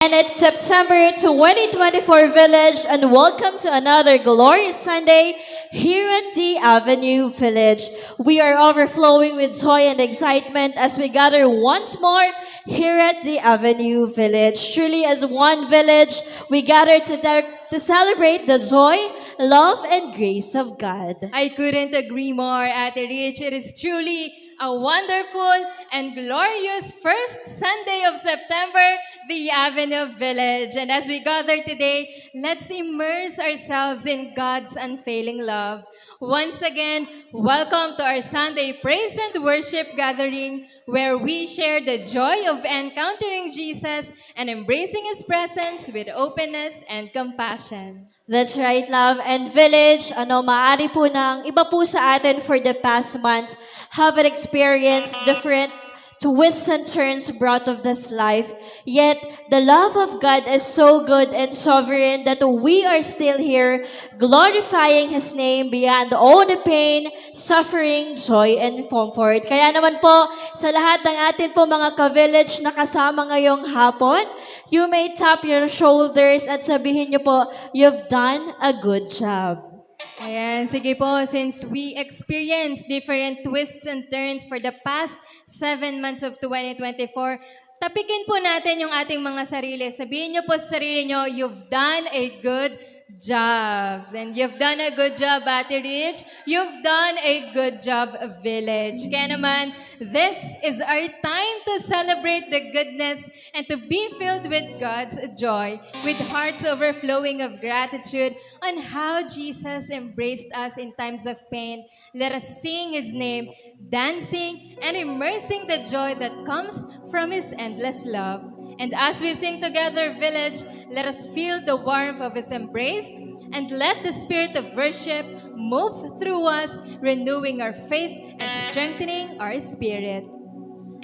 And it's September 2024 Village, and welcome to another glorious Sunday here at the Avenue Village. We are overflowing with joy and excitement as we gather once more here at the Avenue Village. Truly, as one village, we gather to celebrate the joy, love, and grace of God. I couldn't agree more, Ate Rich. It is truly a wonderful and glorious first Sunday of September, the Avenue Village. And as we gather today, let's immerse ourselves in God's unfailing love. Once again, welcome to our Sunday praise and worship gathering where we share the joy of encountering Jesus and embracing His presence with openness and compassion. That's right, love. And village, maaari po ng iba po sa atin for the past months have experienced different twists and turns brought of this life. Yet, the love of God is so good and sovereign that we are still here glorifying His name beyond all the pain, suffering, joy, and comfort. Kaya naman po, sa lahat ng atin po mga ka-village na kasama ngayong hapon, you may tap your shoulders at sabihin niyo po, you've done a good job. Ayan, sige po, since we experienced different twists and turns for the past 7 months of 2024, tapikin po natin yung ating mga sarili. Sabihin niyo po sa sarili niyo, you've done a good job. And you've done a good job, Ate Rich. You've done a good job, Village. Kaya naman, this is our time to celebrate the goodness and to be filled with God's joy, with hearts overflowing of gratitude on how Jesus embraced us in times of pain. Let us sing His name, dancing and immersing the joy that comes from His endless love. And as we sing together, Village, let us feel the warmth of His embrace and let the spirit of worship move through us, renewing our faith and strengthening our spirit.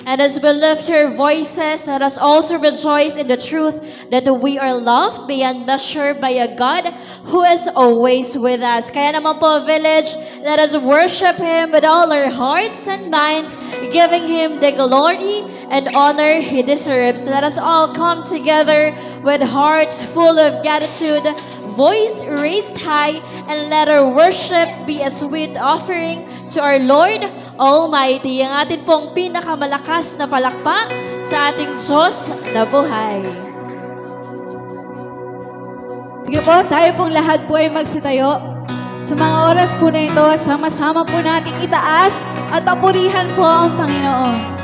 And as we lift our voices, let us also rejoice in the truth that we are loved beyond measure by a God who is always with us. Kaya naman po, Village, let us worship Him with all our hearts and minds, giving Him the glory and honor He deserves. Let us all come together with hearts full of gratitude, voice raised high, and let our worship be a sweet offering to our Lord Almighty. Ang atin pong pinakamalakas na palakpak sa ating Diyos na buhay. Sige po, tayo pong lahat po ay magsitayo. Sa mga oras po na ito, sama-sama po nating itaas at papurihan po ang Panginoon.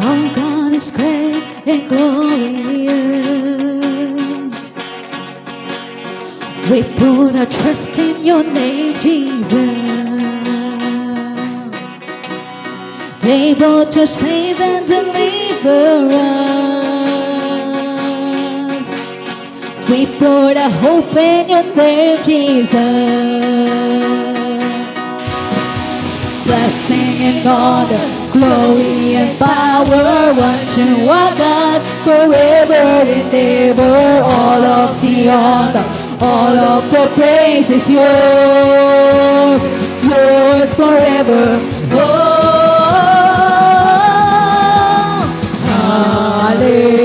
Our God is great and glorious. We put our trust in your name, Jesus. Able to save and deliver us. We put our hope in your name, Jesus. Blessing and honor, glory and power unto our God forever and ever. All of the honor, all of the praise is yours, yours forever. Oh, hallelujah,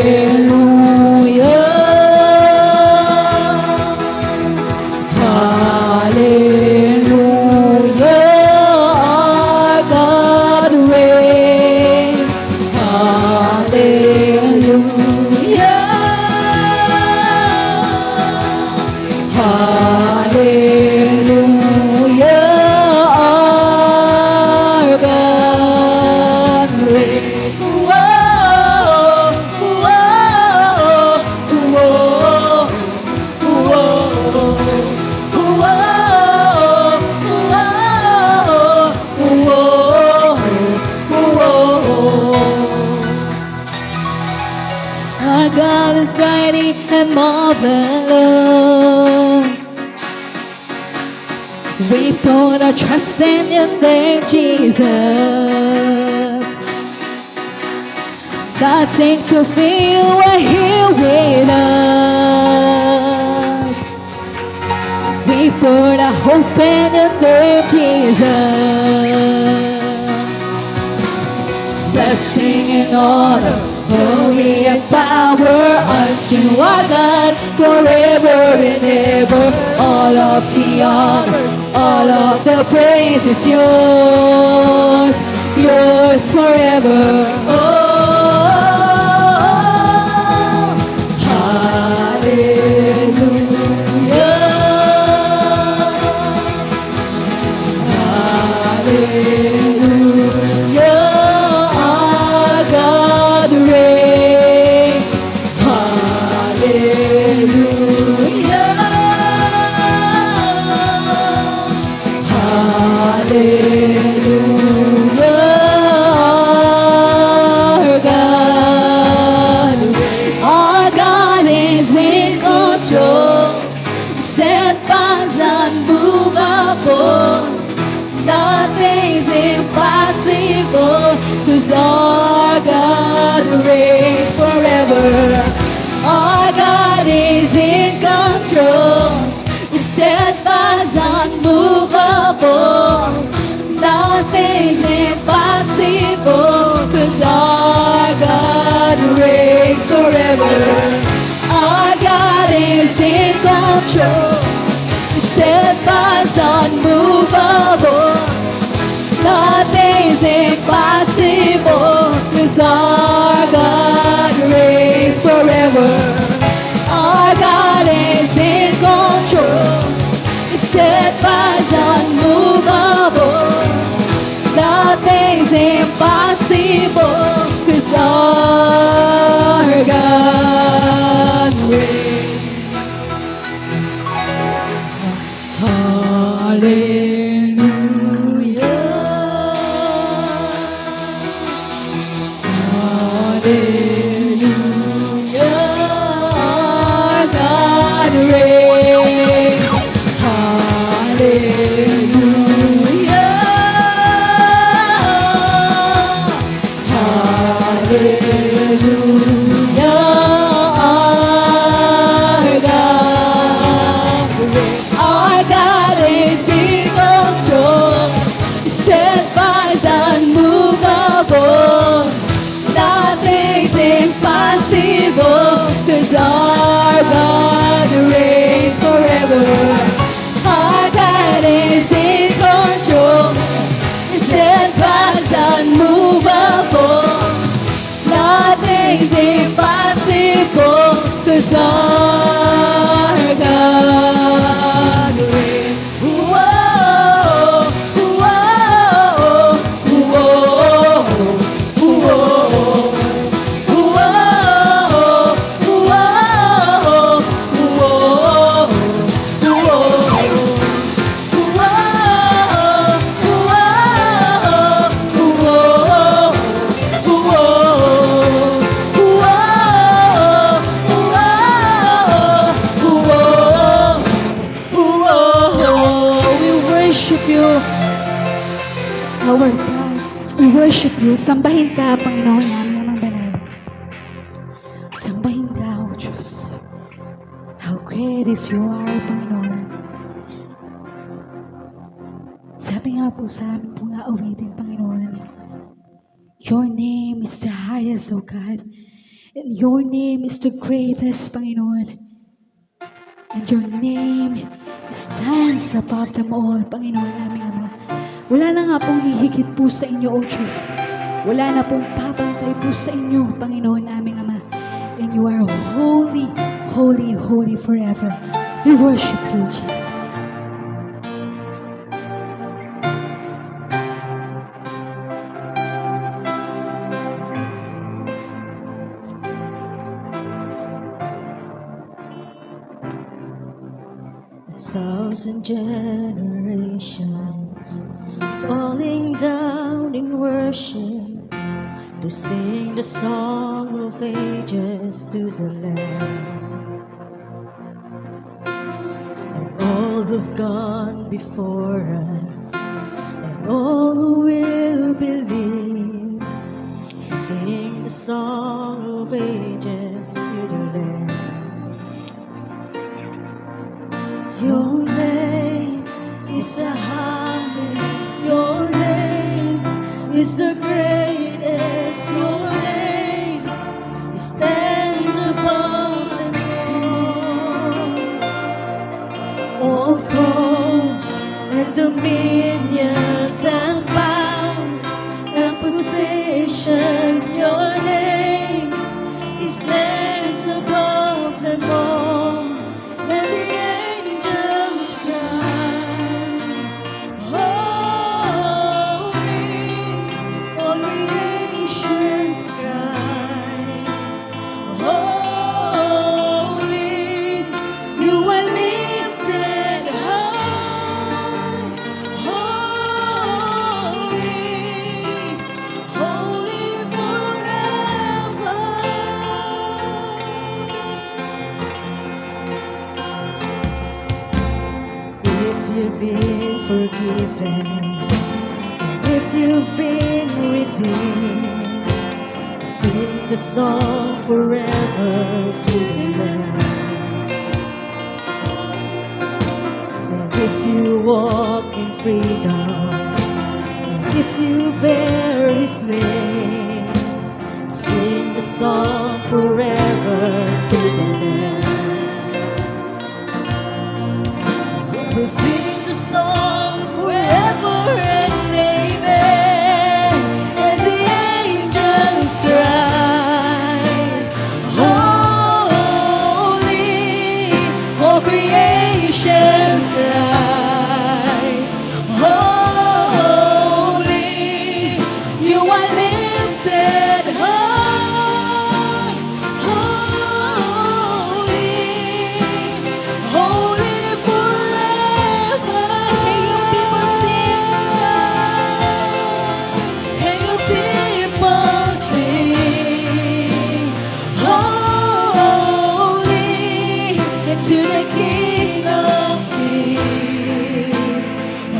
hallelujah. Hallelujah. and marvelous. We put our trust in your name, Jesus. Nothing to fear, you are here with us. We put our hope in your name, Jesus. Blessing and honor, glory and power unto our God forever and ever. All of the honors, all of the praise is yours, yours forever. Oh, steadfast, unmovable. Nothing's impossible, 'cause our God reigns forever. Our God is in control, steadfast, unmovable. Nothing's impossible, 'cause our God reigns forever. Our God is in control, steadfast, unmovable. Nothing's impossible, 'cause our God reigns forever. Our God is in control, steadfast, unmovable. Nothing's impossible, 'cause our God reigns. Hallelujah. Hallelujah. Our God reigns. Hallelujah. Hallelujah. Our God is in control, steadfast, unmovable. Nothing's impossible, 'cause our God reigns forever. Our God is in control, steadfast, unmovable. Nothing's impossible, 'cause our God reigns. Whoa, whoa, whoa, whoa, Our God, we worship you. Sambahin ka, Panginoon namin amang banal. Sambahin ka, O Diyos. How great is you are, Panginoon. Sabi nga po sa amin po nga awitin, Panginoon, your name is the highest, O God. And your name is the greatest, Panginoon. And your name stands above them all, Panginoon namin Ama. Wala na nga pong hihigit po sa inyo, O Diyos. Wala na pong papantay po sa inyo, Panginoon naming Ama. And you are holy, holy, holy forever. We worship you, Jesus. Thousand generations falling down in worship to sing the song of ages to the Lamb. who've gone before us, and all who will believe, sing the song of ages to the Lamb. Your name is the highest, your name is the greatest, your name stands above them all thrones and dominions and powers and positions. Your name stands above them all, and the angels cry, holy, all creations cries, holy, you are lifted high, holy, holy forever. If you've been forgiven, and if you've been redeemed, sing the song forever to the Lamb. And if you walk in freedom, and if you bear His name, sing the song forever to the Lamb. We'll sing the song forever and amen. And the angels cry, holy, all creations rise, holy, you are lifted high, holy, holy forever. Can you people sing? Can you people sing? Holy to the King of Kings.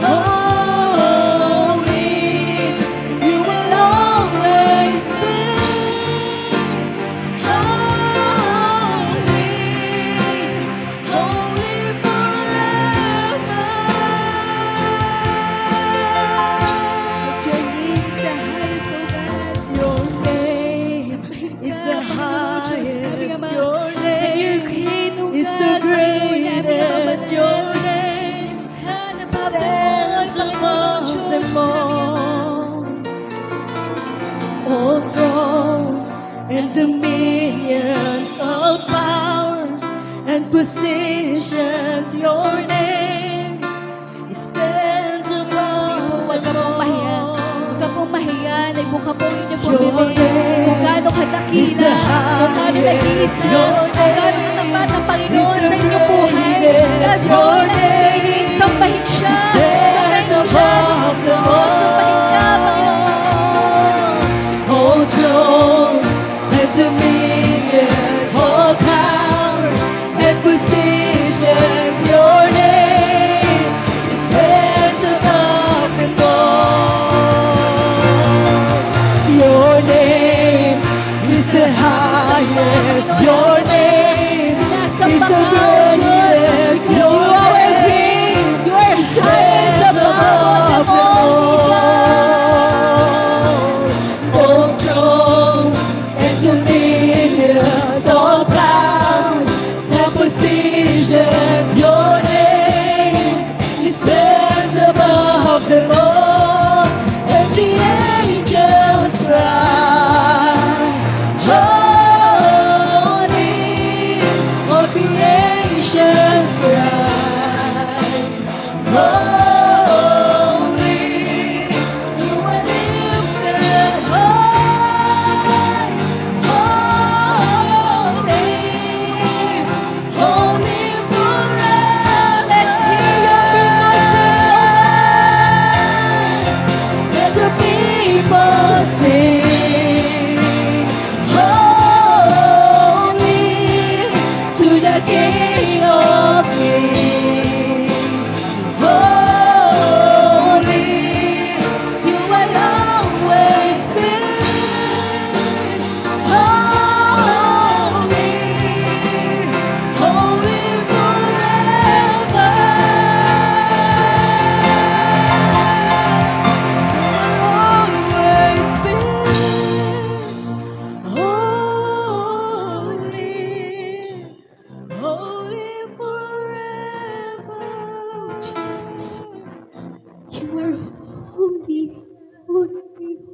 Holy, you will always be. Holy, holy forever. Yes, your name is the highest, oh God. Your name is the highest. Your name is the greatest. Your name stands above them all. All thrones and dominions, all powers and positions. Your name stands above Huwag ka them pong mahiya. all. Huwag ka pong mahiya. Nagbuka po ninyo po Your bibig. name Kung gaano is kadakila, the kung gaano nag-iisa, Your kung gaano name katapat ang Panginoon is sa the inyong buhay. greatest. Sa Your buong nagdaig, sambahin siya. stands Sambahin mo siya sa above them mundo. Sambahin ka, Panginoon. All thrones and dominions, all powers and positions. Your name stands above them all. Your name is the highest. Your name is the greatest. Your name stands above them all. All thrones and dominions, all powers and positions. Your name stands above them all, and the angels cry, holy, all creations cry, holy, you are lifted high, holy, holy forever. Let's hear your people sing, let the people sing, holy to the King of Kings.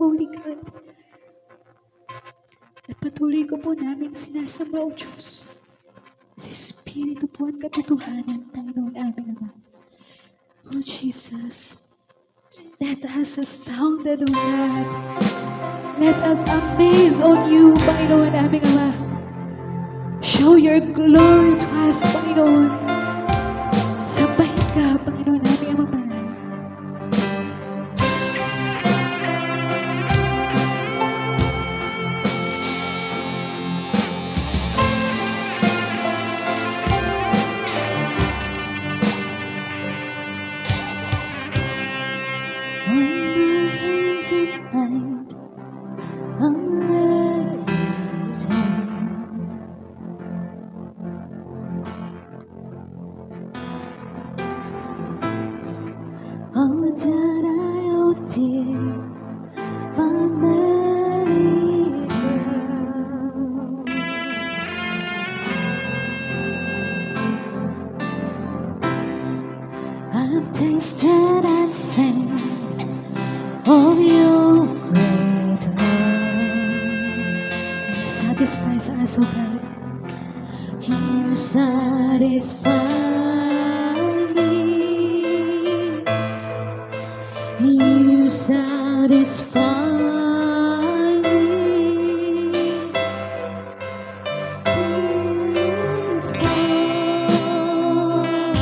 Holy God. At patuloy ko po namin sinasamba, O Diyos, sa Espiritu po at katotohanan, Panginoon aming Ama. Oh Jesus, let us astound, O God. Let us amaze on you, Panginoon aming Ama. Show your glory to us, Panginoon. Sambahin ka, Panginoon aming Ama. Oh, that I, oh dear, was many girls. I've tasted and seen of your great love. It satisfies us, oh God. You satisfy me. You satisfy me. Sweet Lord,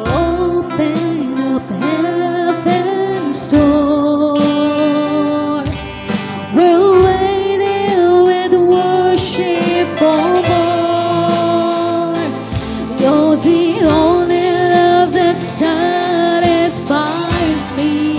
open up heaven's door. We're waiting with worship for more. You're the only love that satisfies me.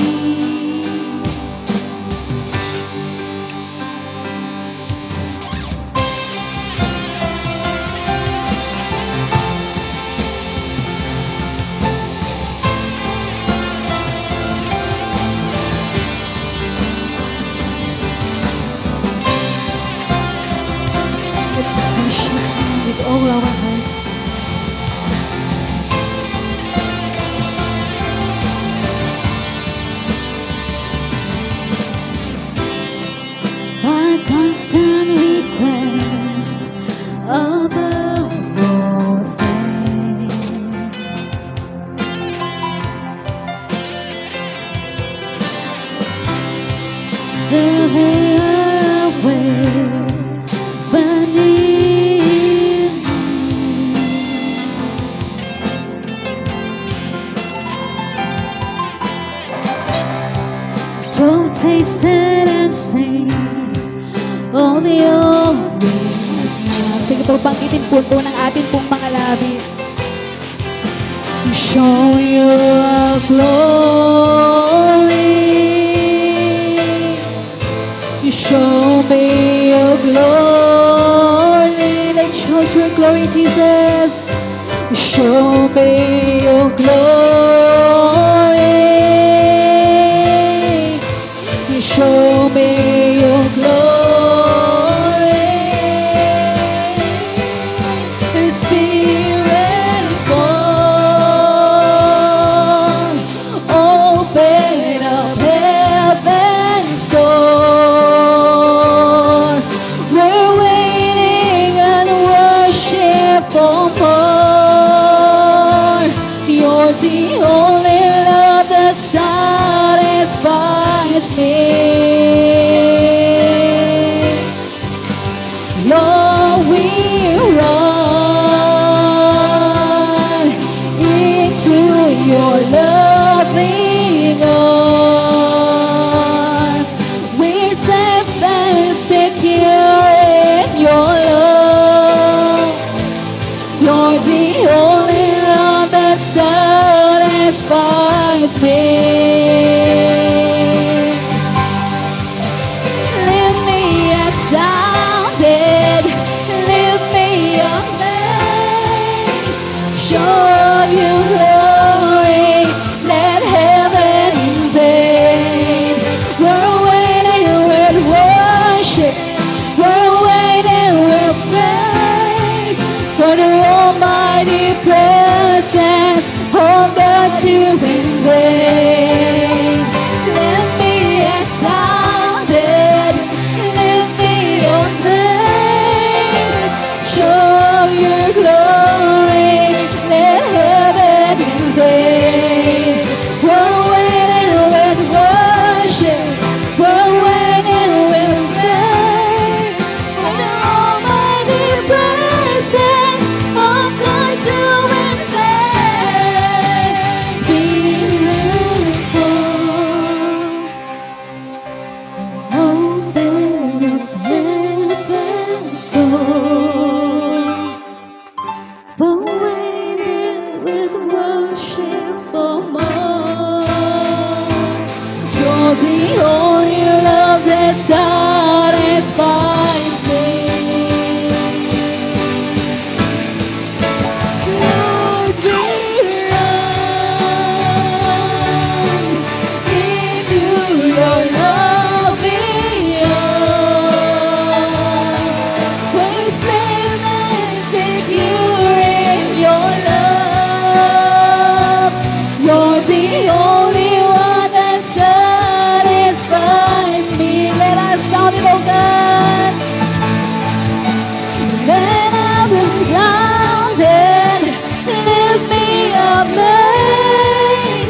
Let's worship Him with all our hearts. My constant request above all things. Every way beneath me. Don't taste it and see of your goodness. Sige po, banggitin po ng atin pong mga labi. Show your glory. You show me your glory. Let's show your glory, Jesus. Show me your glory. You show me your glory. The Spirit fall. Open up heaven's door. We're waiting and worship for more. You're the only love that satisfies me. that satisfies me. Lord, we run into your loving arms. We're safe and secure in your love. You're the only one that satisfies me. Let us sound it, oh God. Let out the sound and lift me up, place.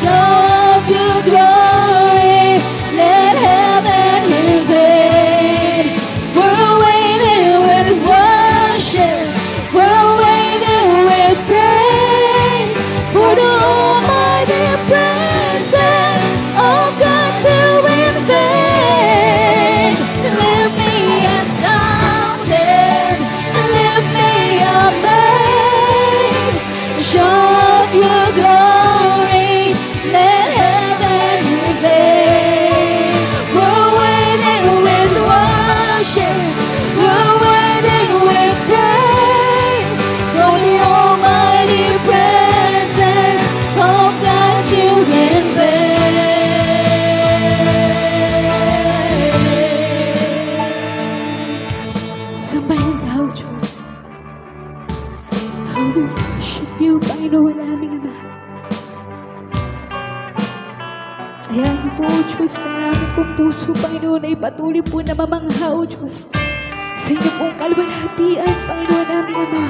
Show up your glory. Let heaven invade. We're waiting with worship. We're waiting with praise for the almighty presence of God to invade. Lift me astounded, lift me amazed. Show up your glory, let heaven invade. We're waiting with worship, we're waiting with praise for the almighty presence of God to invade. Sambahin ka, O Diyos. How we worship you, Panginoon naming Ama. Ayaw niyo po, O Diyos, na aming pong puso, Panginoon, ay patuloy po na mamangha, O Diyos. Sa inyo pong kalwalhatian, Panginoon naming Ama.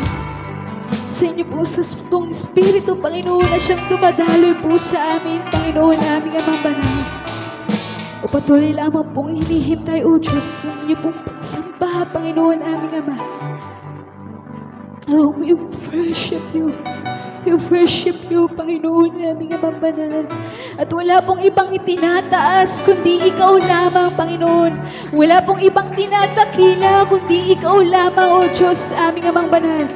Sa inyo po sa pong Espiritu, Panginoon, na siyang dumadaloy po sa amin, Panginoon naming Amang Banal. O patuloy lamang pong hinihintay, O Diyos, sa inyo pong pagsamba, Panginoon aming Ama. Oh, we worship you. We worship you, Panginoon naming Amang Banal. At wala pong ibang itinataas, kundi ikaw lamang, Panginoon. Wala pong ibang tinatakila, kundi ikaw lamang, O Diyos, aming Amang Banal.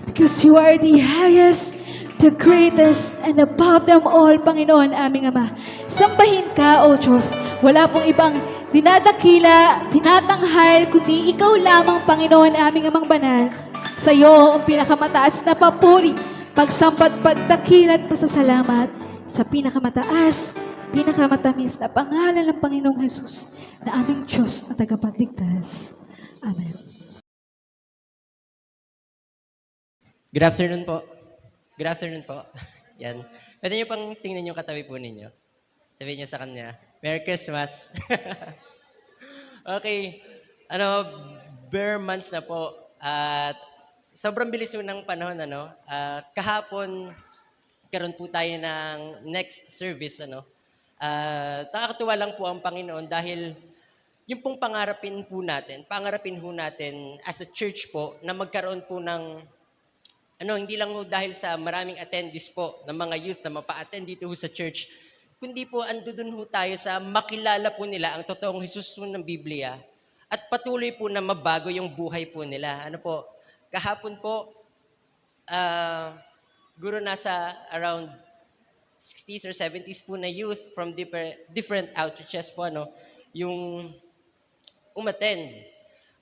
Because you are the highest, the greatest, and above them all, Panginoon aming Ama. Sambahin ka, O Diyos. Wala pong ibang dinadakila, tinatanghal, kundi ikaw lamang, Panginoon aming Amang Banal. Sa iyo ang pinakamataas na papuri, pagsampat, pagdakila at pasasalamat sa pinakamataas, pinakamatamis na pangalan ng Panginoong Jesus na aming Diyos na tagapagligtas. Amen. Good afternoon po. Good afternoon po. Yan. Pwede niyo pang tingnan yung katabi po ninyo. Sabihin niyo sa kanya, Merry Christmas. Okay. Bare months na po. At sobrang bilis po ng panahon, kahapon, karoon po tayo ng next service, nakakatuwa lang po ang Panginoon dahil yung pong pangarapin po natin as a church po, na magkaroon po ng, hindi lang po dahil sa maraming attendees po ng mga youth na mapa-attend dito po sa church, kundi po andun po tayo sa makilala po nila ang totoong Jesus po ng Biblia at patuloy po na mabago yung buhay po nila. Kahapon po, siguro nasa around 60s or 70s po na youth from different outreaches po, yung umattend.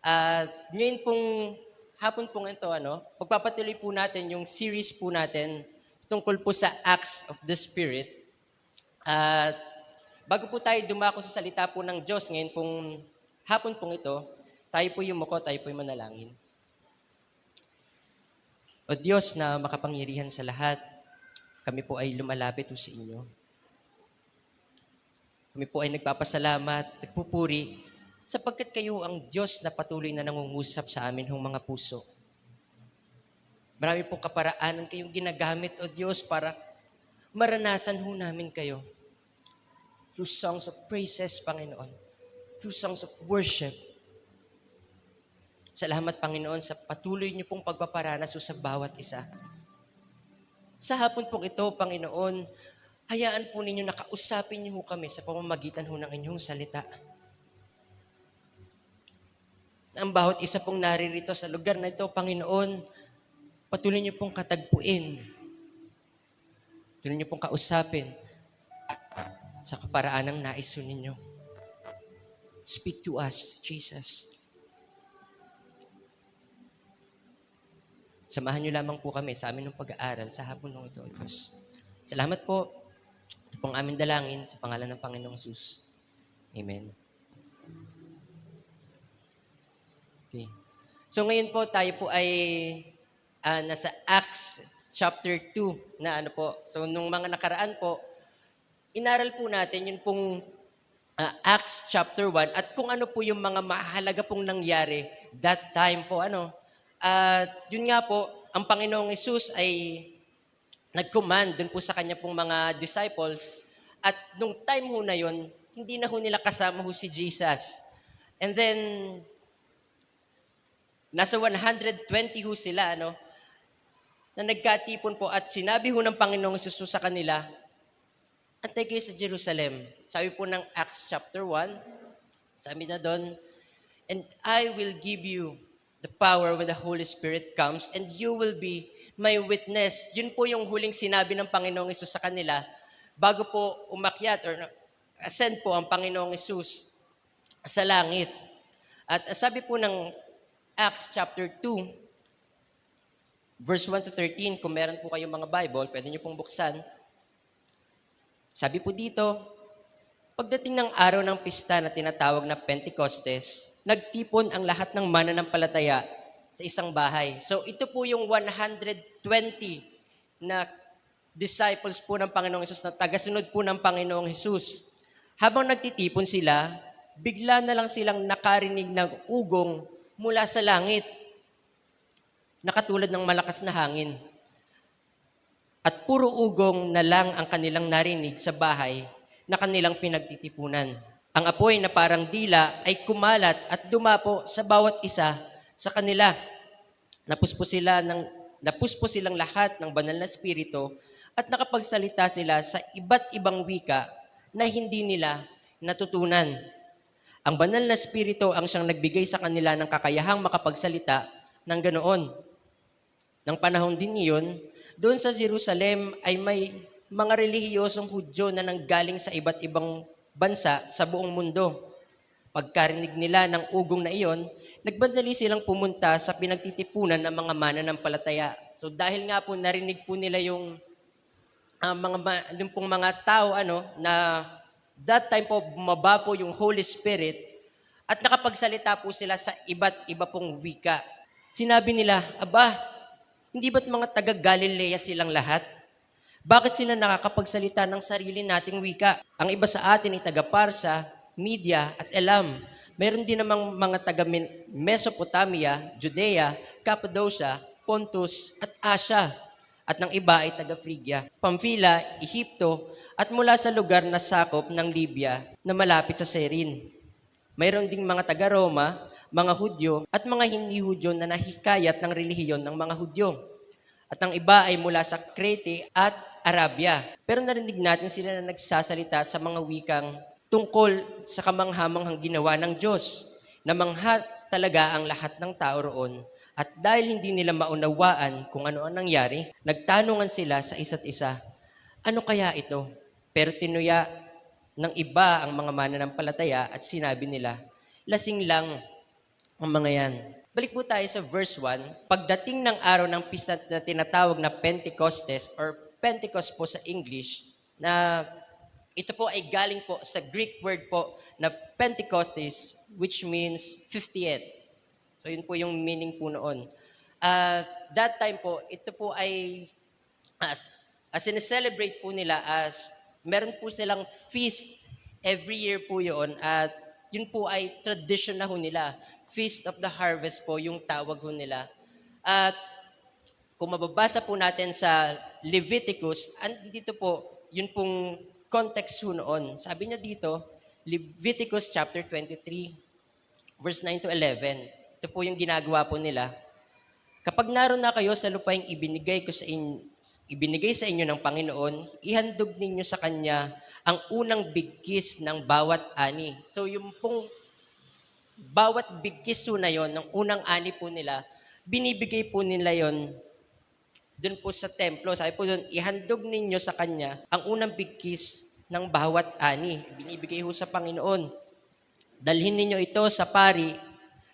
At ngayon pong hapon pong ito, pagpapatuloy po natin yung series po natin tungkol po sa Acts of the Spirit. At bago po tayo dumako sa salita po ng Diyos ngayon pong hapon pong ito, tayo po yumuko, tayo po manalangin. O Diyos na makapangyarihan sa lahat, kami po ay lumalapit po sa inyo. Kami po ay nagpapasalamat, nagpupuri, sapagkat kayo ang Diyos na patuloy na nangungusap sa amin ng mga puso. Marami pong kaparaanan kayong ginagamit, O Diyos, para maranasan ho namin kayo. Through songs of praises, Panginoon. Through songs of worship. Salamat, Panginoon, sa patuloy niyo pong pagpaparanas sa bawat isa. Sa hapon pong ito, Panginoon, hayaan po ninyo na kausapin niyo kami sa pamamagitan ng inyong salita. Ang bawat isa pong naririto sa lugar na ito, Panginoon, patuloy niyo pong katagpuin. Patuloy niyo pong kausapin sa kaparaan ng nais ninyo. Speak to us, Jesus. Samahan niyo lamang po kami sa amin ng pag-aaral sa hapon ng ito, Diyos. Salamat po. Ito pong aming dalangin sa pangalan ng Panginoong Jesus. Amen. Okay. So ngayon po tayo po ay nasa Acts chapter 2 na ano po. So nung mga nakaraan po, inaral po natin yun pong Acts chapter 1 at kung ano po yung mga mahalaga pong nangyari that time po At yun nga po, ang Panginoong Hesus ay nag-command dun po sa kanya pong mga disciples at nung time ho na yun, hindi na ho nila kasama ho si Jesus. And then, nasa 120 ho sila, na nagkatipon po at sinabi ho ng Panginoong Hesus sa kanila, antay kayo sa Jerusalem. Sabi po ng Acts chapter 1, sabi na doon, and I will give you the power when the Holy Spirit comes and you will be my witness. Yun po yung huling sinabi ng Panginoong Hesus sa kanila bago po umakyat or ascend po ang Panginoong Hesus sa langit. At sabi po ng Acts chapter 2, verse 1 to 13, kung meron po kayong mga Bible, pwede nyo pong buksan. Sabi po dito, pagdating ng araw ng pista na tinatawag na Pentecostes, nagtipon ang lahat ng mananampalataya sa isang bahay. So ito po yung 120 na disciples po ng Panginoong Hesus na tagasunod po ng Panginoong Hesus. Habang nagtitipon sila, bigla na lang silang nakarinig ng ugong mula sa langit, nakatulad ng malakas na hangin. At puro ugong na lang ang kanilang narinig sa bahay na kanilang pinagtitipunan. Ang apoy na parang dila ay kumalat at dumapo sa bawat isa sa kanila. Napuspos silang lahat ng banal na espiritu at nakapagsalita sila sa iba't ibang wika na hindi nila natutunan. Ang banal na espiritu ang siyang nagbigay sa kanila ng kakayahang makapagsalita ng ganoon. Nang panahon din iyon, doon sa Jerusalem ay may mga relihiyosong Hudyo na nanggaling sa iba't ibang bansa sa buong mundo. Pagkarinig nila ng ugong na iyon, nagbandali silang pumunta sa pinagtitipunan ng mga mananampalataya. So dahil nga po narinig po nila yung mga tao na that time po bumaba po yung Holy Spirit at nakapagsalita po sila sa iba't iba pong wika. Sinabi nila, aba, hindi ba't mga taga-Galilea silang lahat? Bakit sila nakakapagsalita ng sarili nating wika? Ang iba sa atin ay taga-Parsya, Media at Elam. Meron din namang mga taga-Mesopotamia, Judea, Cappadocia, Pontus at Asia. At ng iba ay taga-Phrygia, Pamphylia, Ehipto at mula sa lugar na sakop ng Libya na malapit sa Cyrene. Mayroon ding mga taga-Roma, mga Hudyo at mga hindi Hudyo na nahikayat ng relihiyon ng mga Hudyo. At ang iba ay mula sa Crete at Arabia. Pero narinig natin sila na nagsasalita sa mga wikang tungkol sa kamanghamanghang ginawa ng Diyos. Namangha talaga ang lahat ng tao roon. At dahil hindi nila maunawaan kung ano ang nangyari, nagtanungan sila sa isa't isa, ano kaya ito? Pero tinuya ng iba ang mga mananampalataya at sinabi nila, lasing lang ang mga yan. Balik po tayo sa verse 1. Pagdating ng araw ng pista na tinatawag na Pentecostes or Pentecost po sa English, na ito po ay galing po sa Greek word po na Pentecostes, which means 50th. So yun po yung meaning po noon. That time po, ito po ay as in-celebrate po nila as meron po silang feast every year po yun at yun po ay tradition na ho nila. Feast of the Harvest po yung tawag ho nila. At kung mababasa po natin sa Leviticus, dito po, yun pong context ho noon. Sabi niya dito, Leviticus chapter 23, verse 9 to 11. Ito po yung ginagawa po nila. Kapag naroon na kayo sa lupaing ibinigay sa inyo ng Panginoon, ihandog ninyo sa Kanya ang unang bigkis ng bawat ani. So yung pong bawat bigkis na yon, ng unang ani po nila, binibigay po nila yon doon po sa templo. Sabi po doon, ihandog ninyo sa Kanya ang unang bigkis ng bawat ani. Binibigay ho sa Panginoon. Dalhin ninyo ito sa pari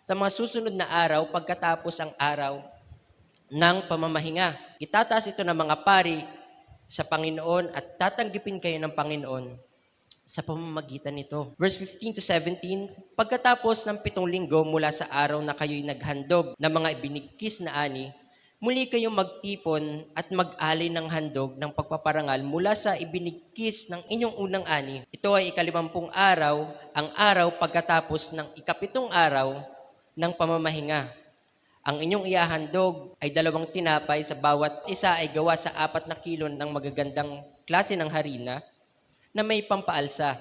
sa mga susunod na araw pagkatapos ang araw ng pamamahinga. Itataas ito ng mga pari sa Panginoon at tatanggipin kayo ng Panginoon sa pamamagitan nito. Verse 15 to 17, pagkatapos ng 7 linggo mula sa araw na kayo'y naghandog ng mga ibinigkis na ani, muli kayong magtipon at mag-alay ng handog ng pagpaparangal mula sa ibinigkis ng inyong unang ani. Ito ay 50 araw, ang araw pagkatapos ng 7 araw ng pamamahinga. Ang inyong iahandog ay 2 tinapay, sa bawat isa ay gawa sa 4 na kilo ng magagandang klase ng harina na may pampaalsa.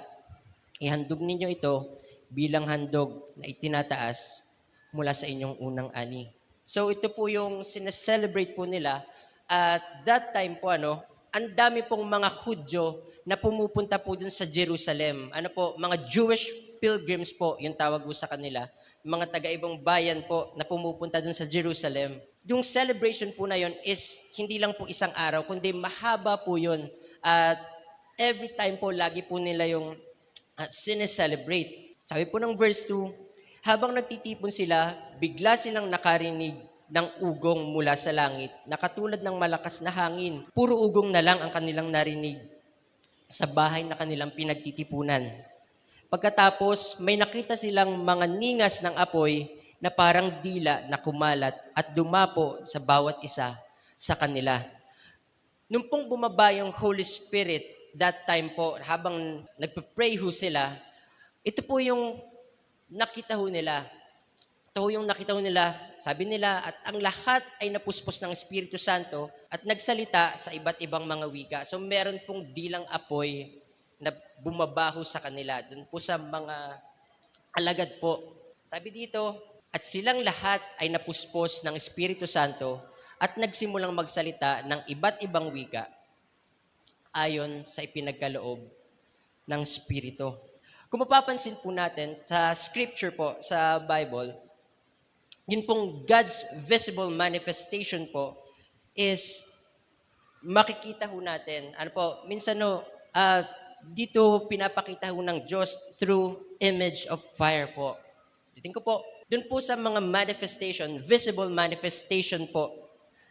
Ihandog ninyo ito bilang handog na itinataas mula sa inyong unang ani. So ito po yung sineselebrate po nila. At that time po, ang dami pong mga Hudyo na pumupunta po dun sa Jerusalem. Mga Jewish pilgrims po, yung tawag po sa kanila. Mga taga-ibang bayan po na pumupunta dun sa Jerusalem. Yung celebration po na yon is hindi lang po isang araw, kundi mahaba po yun. At every time po, lagi po nila yung sineselebrate. Sabi po ng verse 2, habang nagtitipon sila, bigla silang nakarinig ng ugong mula sa langit na katulad ng malakas na hangin. Puro ugong na lang ang kanilang narinig sa bahay na kanilang pinagtitipunan. Pagkatapos, may nakita silang mga ningas ng apoy na parang dila na kumalat at dumapo sa bawat isa sa kanila. Nung pong bumaba yung Holy Spirit, that time po, habang nagpe-pray ho sila, ito po yung nakita ho nila. Ito ho yung nakita ho nila, sabi nila, at ang lahat ay napuspos ng Espiritu Santo at nagsalita sa iba't ibang mga wika. So meron pong dilang apoy na bumabaho sa kanila, dun po sa mga alagad po. Sabi dito, at silang lahat ay napuspos ng Espiritu Santo at nagsimulang magsalita ng iba't ibang wika ayon sa ipinagkaloob ng Espiritu. Kung mapapansin po natin sa scripture po, sa Bible, yun pong God's visible manifestation po is makikita ho natin, minsan dito pinapakita ho ng Diyos through image of fire po. Titingin ko po, dun po sa mga manifestation, visible manifestation po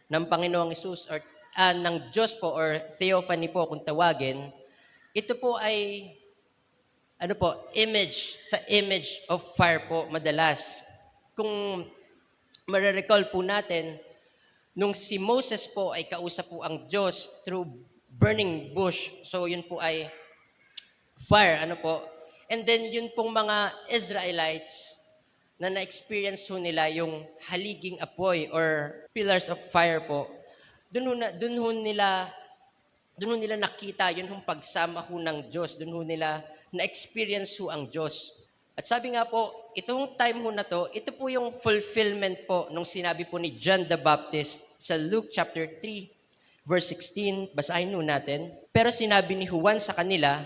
ng Panginoong Hesus or ng Diyos po or theophany po kung tawagin, ito po ay image of fire po madalas. Kung marirecall po natin, nung si Moses po ay kausap po ang Diyos through burning bush, so yun po ay fire, and then yun pong mga Israelites na na-experience ho nila yung haliging apoy or pillars of fire po. Doon ho nila nakita yun hong pagsama ho ng Diyos. Doon ho nila na-experience ho ang Diyos. At sabi nga po, itong time ho na to, ito po yung fulfillment po nung sinabi po ni John the Baptist sa Luke chapter 3, verse 16. Basahin ho natin. Pero sinabi ni Juan sa kanila,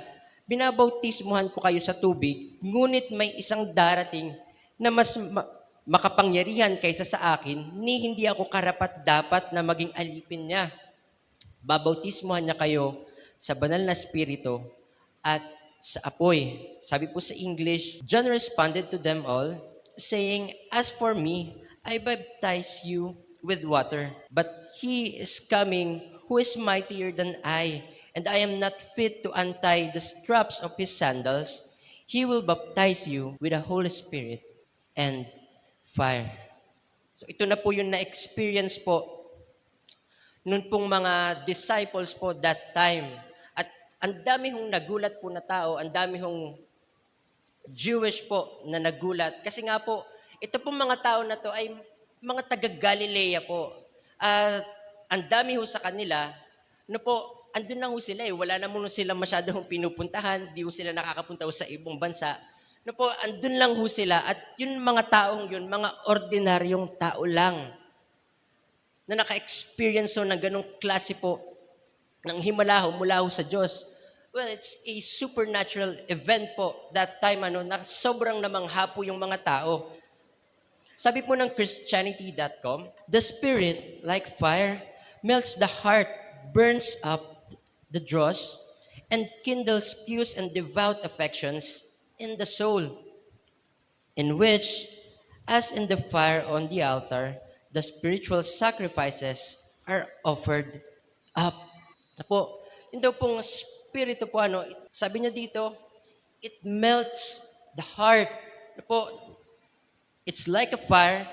binabautismuhan ko kayo sa tubig, ngunit may isang darating na mas makapangyarihan kaysa sa akin, ni hindi ako karapat-dapat na maging alipin niya. Babautismuhan niya kayo sa banal na spirito at sa apoy. Sabi po sa English, John responded to them all, saying, as for me, I baptize you with water, but he is coming who is mightier than I, and I am not fit to untie the straps of his sandals. He will baptize you with the Holy Spirit and fire. So ito na po yung na-experience po nun pong mga disciples po that time. At ang dami hong nagulat po na tao, ang dami hong Jewish po na nagulat. Kasi nga po, ito pong mga tao na to ay mga taga-Galilea po. Ang dami ho sa kanila, andun lang ho sila eh. Wala naman sila masyadong pinupuntahan, di ho sila nakakapunta ho sa ibang bansa. Andun lang ho sila at yun mga taong yun, mga ordinaryong tao lang na naka-experience ho ng ganong klase po ng himala ho mula ho sa Diyos. Well, it's a supernatural event po that time na sobrang namangha po yung mga tao. Sabi po ng Christianity.com, the Spirit, like fire, melts the heart, burns up the dross, and kindles pious and devout affections in the soul. in which, as in the fire on the altar, the spiritual sacrifices are offered up. Na po, yung daw pong spirito po, sabi niya dito, it melts the heart. Na po, it's like a fire,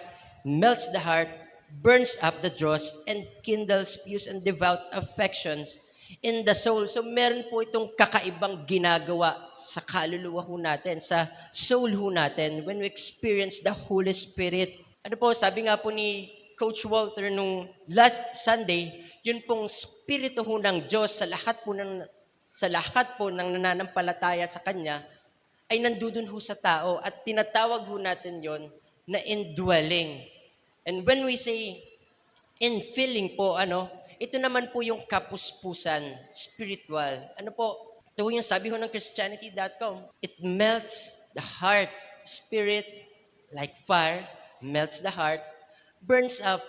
melts the heart, burns up the dross, and kindles pious and devout affections in the soul. So meron po itong kakaibang ginagawa sa kaluluwa ho natin, sa soul ho natin when we experience the Holy Spirit. Ano po, sabi nga po ni Coach Walter nung last Sunday, yun pong spirito ho ng Diyos sa lahat po ng nananampalataya sa Kanya ay nandudun ho sa tao at tinatawag ho natin yon na indwelling. And when we say infilling po, ito naman po yung kapuspusan, spiritual. Ano po? Ito yung sabi ho ng Christianity.com. It melts the heart. Spirit, like fire, melts the heart, burns up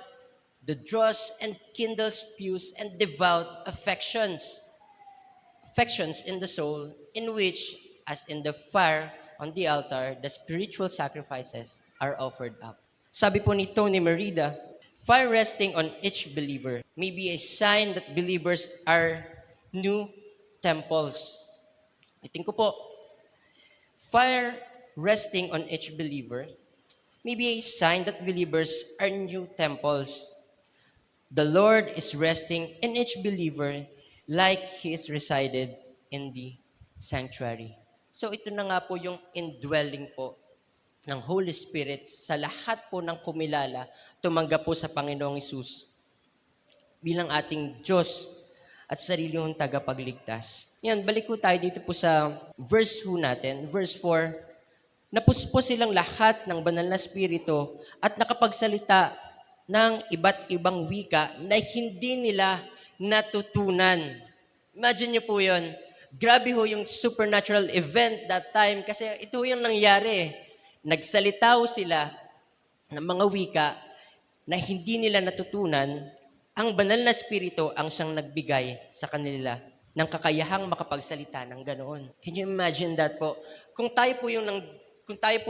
the dross, and kindles pious and devout affections. Affections in the soul, in which, as in the fire on the altar, the spiritual sacrifices are offered up. Sabi po ni Tony Merida, fire resting on each believer may be a sign that believers are new temples. Itin ko po, fire resting on each believer may be a sign that believers are new temples. The Lord is resting in each believer like He is resided in the sanctuary. So ito na nga po yung indwelling po ng Holy Spirit sa lahat po ng kumilala, tumanggap po sa Panginoong Hesus bilang ating Diyos at sarili hong tagapagligtas. Yan, balik po tayo dito po sa verse ho natin, verse 4. Napuspos silang lahat ng banal na spirito at nakapagsalita ng iba't ibang wika na hindi nila natutunan. Imagine niyo po yun. Grabe ho yung supernatural event that time kasi ito yung nangyari. Nagsalita ho sila ng mga wika na hindi nila natutunan, ang banal na spirito ang siyang nagbigay sa kanila ng kakayahang makapagsalita ng ganoon. Can you imagine that po? Kung tayo po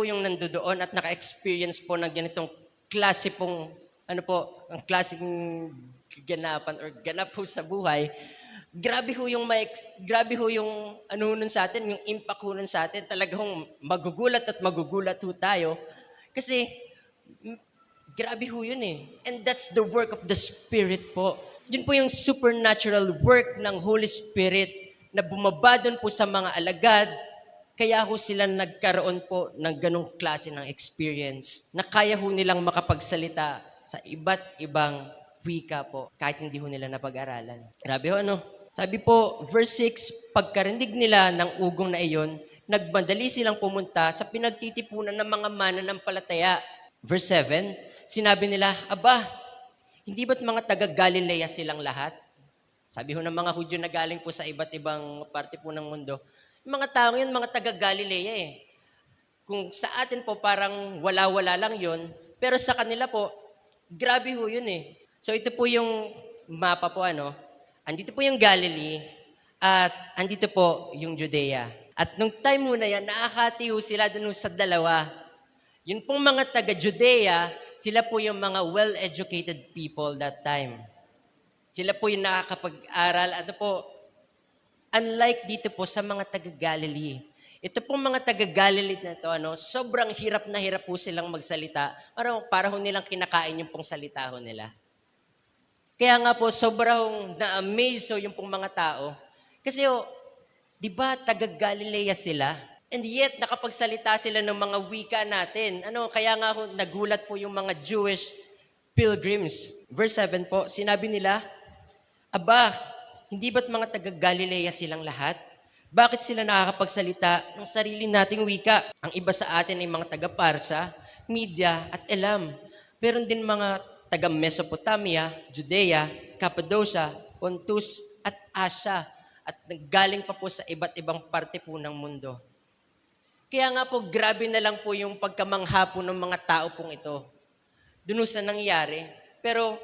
yung nandoon at naka-experience po ng ganitong klase pong, ang klaseng ganapan or ganap po sa buhay, grabe ho yung nun sa atin, yung impact ho nun sa atin, talagang magugulat ho tayo. Kasi, grabe ho yun eh. And that's the work of the Spirit po. Yun po yung supernatural work ng Holy Spirit na bumaba dun po sa mga alagad, kaya ho sila nagkaroon po ng ganong klase ng experience na kaya ho nilang makapagsalita sa iba't ibang wika po, kahit hindi ho nila napag-aralan. Grabe ho, Sabi po, verse 6, pagkarinig nila ng ugong na iyon, nagmadali silang pumunta sa pinagtitipunan ng mga mananampalataya. Verse 7, sinabi nila, aba, hindi ba't mga taga-Galilea silang lahat? Sabi ho ng mga Hudyo na galing po sa iba't ibang parte po ng mundo, yung mga tao yun, mga taga-Galilea eh. Kung sa atin po parang wala-wala lang yun, pero sa kanila po, grabe ho yun eh. So ito po yung mapa po, andito po yung Galilee at andito po yung Judea. At nung time mo na yan, nakakati ho sila dun sa dalawa. Yun pong mga taga-Judea, sila po yung mga well-educated people that time. Sila po yung nakakapag-aral. Unlike dito po sa mga taga-Galilee. Ito pong mga taga-Galilee na to, sobrang hirap na hirap po silang magsalita. Para ho nilang kinakain yung pong salita ho nila. Kaya nga po, sobrang na-amaze yung pong mga tao. Kasi di ba, taga-Galilea sila? And yet, nakapagsalita sila ng mga wika natin. Kaya nga nagulat po yung mga Jewish pilgrims. Verse 7 po, sinabi nila, aba, hindi ba't mga taga-Galilea silang lahat? Bakit sila nakakapagsalita ng sarili nating wika? Ang iba sa atin ay mga taga-Parsa, Media at Elam. Meron din mga taga-Mesopotamia, Judea, Cappadocia, Pontus at Asia at naggaling pa po sa iba't ibang parte po ng mundo. Kaya nga po, grabe na lang po yung pagkamangha po ng mga tao pong ito. Doon sa nangyari. Pero,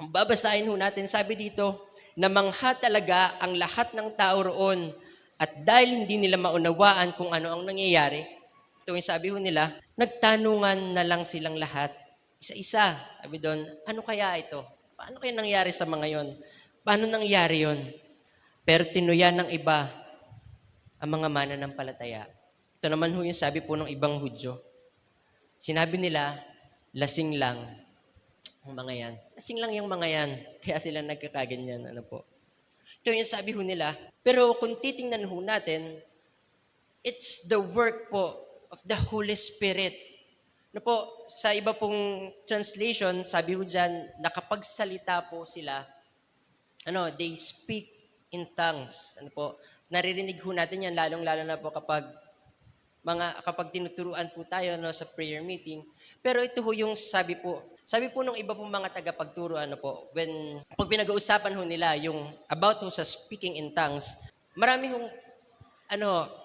ang babasahin ho natin, sabi dito, namangha talaga ang lahat ng tao roon at dahil hindi nila maunawaan kung ano ang nangyayari, Ito yung sabi ho nila, nagtanungan na lang silang lahat, isa-isa. Sabi doon, ano kaya ito? Paano kaya nangyari sa mga yon? Paano nangyari yon? Pero tinuyan ng iba ang mga mananampalataya. Ito naman ho yung sabi po ng ibang Hudyo. Sinabi nila, lasing lang ang mga yan. Lasing lang yung mga yan. Kaya sila nagkakaganyan. Ano po? Ito yung sabi ho nila. Pero kung titingnan ho natin, it's the work po of the Holy Spirit. Ano po, sa iba pong translation, sabi ho dyan, nakapagsalita po sila, they speak in tongues. Ano po, naririnig ho natin yan, lalong-lalo na po kapag tinuturuan po tayo sa prayer meeting. Pero ito ho yung sabi po ng iba pong mga tagapagturo, pag pinag-uusapan ho nila yung about ho sa speaking in tongues, marami hong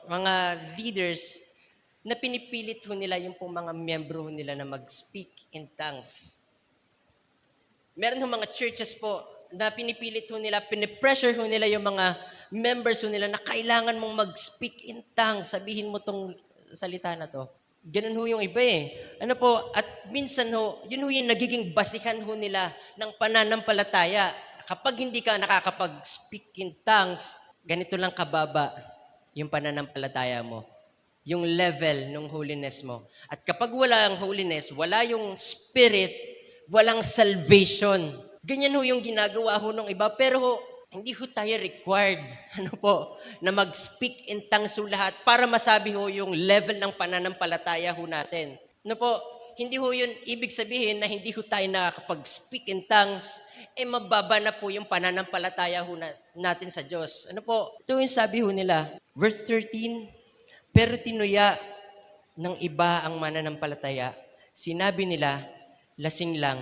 mga leaders na pinipilit ho nila yung pong mga miyembro ho nila na mag-speak in tongues. Meron ho mga churches po na pinipilit ho nila, pinipressure ho nila yung mga members ho nila na kailangan mong mag-speak in tongues. Sabihin mo tong salita na to. Ganun ho yung iba eh. At minsan yun ho yung nagiging basihan ho nila ng pananampalataya. Kapag hindi ka nakakapag-speak in tongues, ganito lang kababa yung pananampalataya mo. Yung level ng holiness mo. At kapag wala ang holiness, wala yung spirit, walang salvation. Ganyan ho yung ginagawa ho ng iba. Pero hindi ho tayo required na mag-speak in tongues ho lahat para masabi ho yung level ng pananampalataya ho natin. Hindi ho yun ibig sabihin na hindi ho tayo nakakapag-speak in tongues, mababa na po yung pananampalataya ho natin sa Diyos. Ito yung sabi ho nila, verse 13, pero tinuya ng iba ang mananampalataya, sinabi nila, lasing lang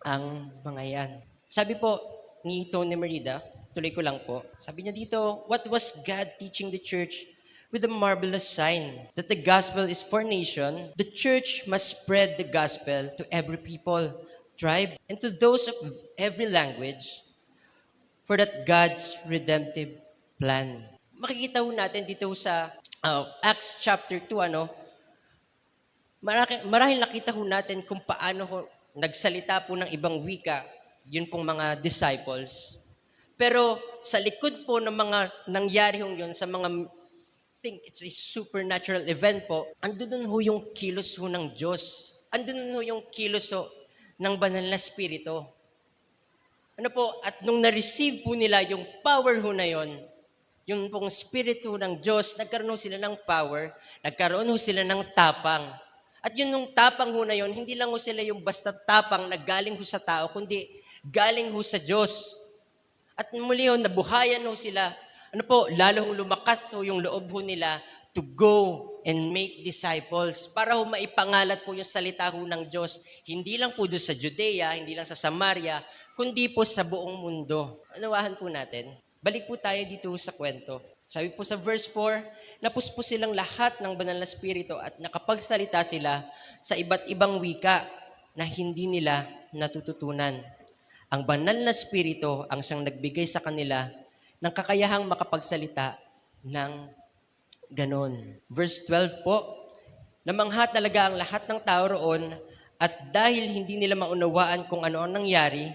ang mga yan. Sabi po ni Tony Merida, tuloy ko lang po, sabi niya dito, what was God teaching the church with a marvelous sign? That the gospel is for nation, the church must spread the gospel to every people, tribe, and to those of every language, for that God's redemptive plan. Makikita ho natin dito sa Acts chapter 2, marahil nakita ho natin kung paano nagsalita po ng ibang wika, yun pong mga disciples. Pero sa likod po ng mga nangyari hong yun, sa mga, think it's a supernatural event po, andun ho yung kilos ho ng Diyos. Andun ho yung kilos ho ng banal na spirito. At nung na-receive po nila yung power ho na yun, yung pong spirito ng Diyos, nagkaroon ho sila ng power, nagkaroon ho sila ng tapang. At yun nung tapang ho na yun, hindi lang ho sila yung basta tapang na galing ho sa tao, kundi galing ho sa Diyos. At muli ho, nabuhayan ho sila. Lalo hong lumakas ho yung loob ho nila to go and make disciples para ho maipangalat po yung salita ho ng Diyos. Hindi lang po doon sa Judea, hindi lang sa Samaria, kundi po sa buong mundo. Unawahan po natin. Balik po tayo dito sa kwento. Sabi po sa verse 4, napuspos silang lahat ng banal na spirito at nakapagsalita sila sa iba't ibang wika na hindi nila natututunan. Ang banal na spirito ang siyang nagbigay sa kanila ng kakayahang makapagsalita ng ganon. Verse 12 po, namangha talaga ang lahat ng tao roon at dahil hindi nila maunawaan kung ano ang nangyari,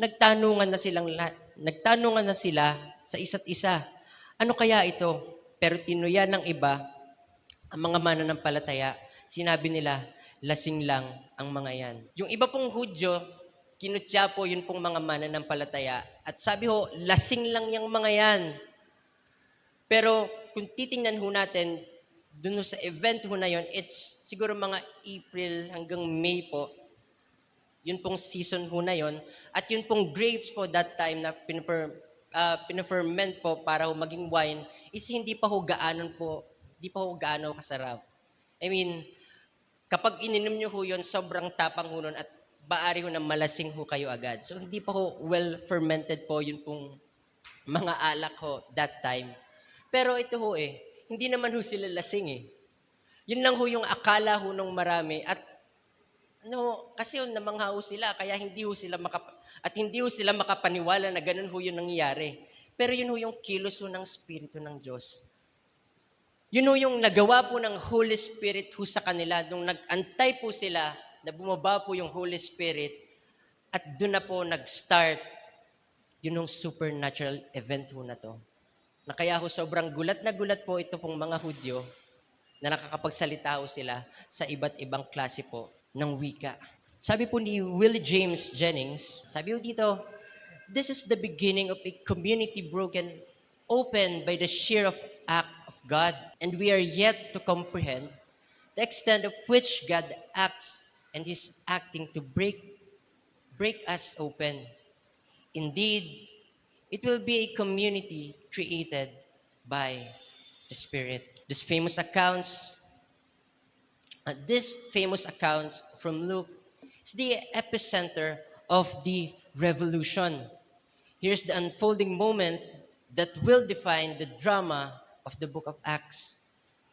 nagtanungan na sila sa isa't isa. Ano kaya ito? Pero tinuya ng iba, ang mga mananampalataya, sinabi nila, lasing lang ang mga yan. Yung iba pong Hudyo, kinutya po yun pong mga mananampalataya. At sabi ho, lasing lang yung mga yan. Pero kung titingnan ho natin, dun sa event ho na yun, it's siguro mga April hanggang May po. Yun pong season ho na yun. At yun pong grapes po that time na pinaferment po para ho maging wine is hindi pa ho gaano kasarap. I mean, kapag ininom nyo ho yun, sobrang tapang ho nun at baari ho na malasing ho kayo agad. So, hindi pa ho well-fermented po yun pong mga alak ho that time. Pero ito ho hindi naman ho sila lasing Yun lang ho yung akala ho ng marami at kasi namangha ho sila kaya hindi ho sila makapaniwala na ganun ho yung nangyari. Pero yun ho yung kilos ho ng Espiritu ng Diyos. Yun ho yung nagawa po ng Holy Spirit ho sa kanila nung nag-antay po sila na bumaba po yung Holy Spirit at doon na po nag-start yun yung supernatural event ho na to. Na kaya ho sobrang gulat na gulat po ito pong mga Hudyo na nakakapagsalita ho sila sa iba't ibang klase po ng wika. Sabi po ni Willie James Jennings, sabi ho dito, this is the beginning of a community broken open by the sheer of act of God, and we are yet to comprehend the extent of which God acts and is acting to break us open. Indeed, it will be a community created by the Spirit. This famous accounts from Luke is the epicenter of the revolution. Here's the unfolding moment that will define the drama of the book of Acts.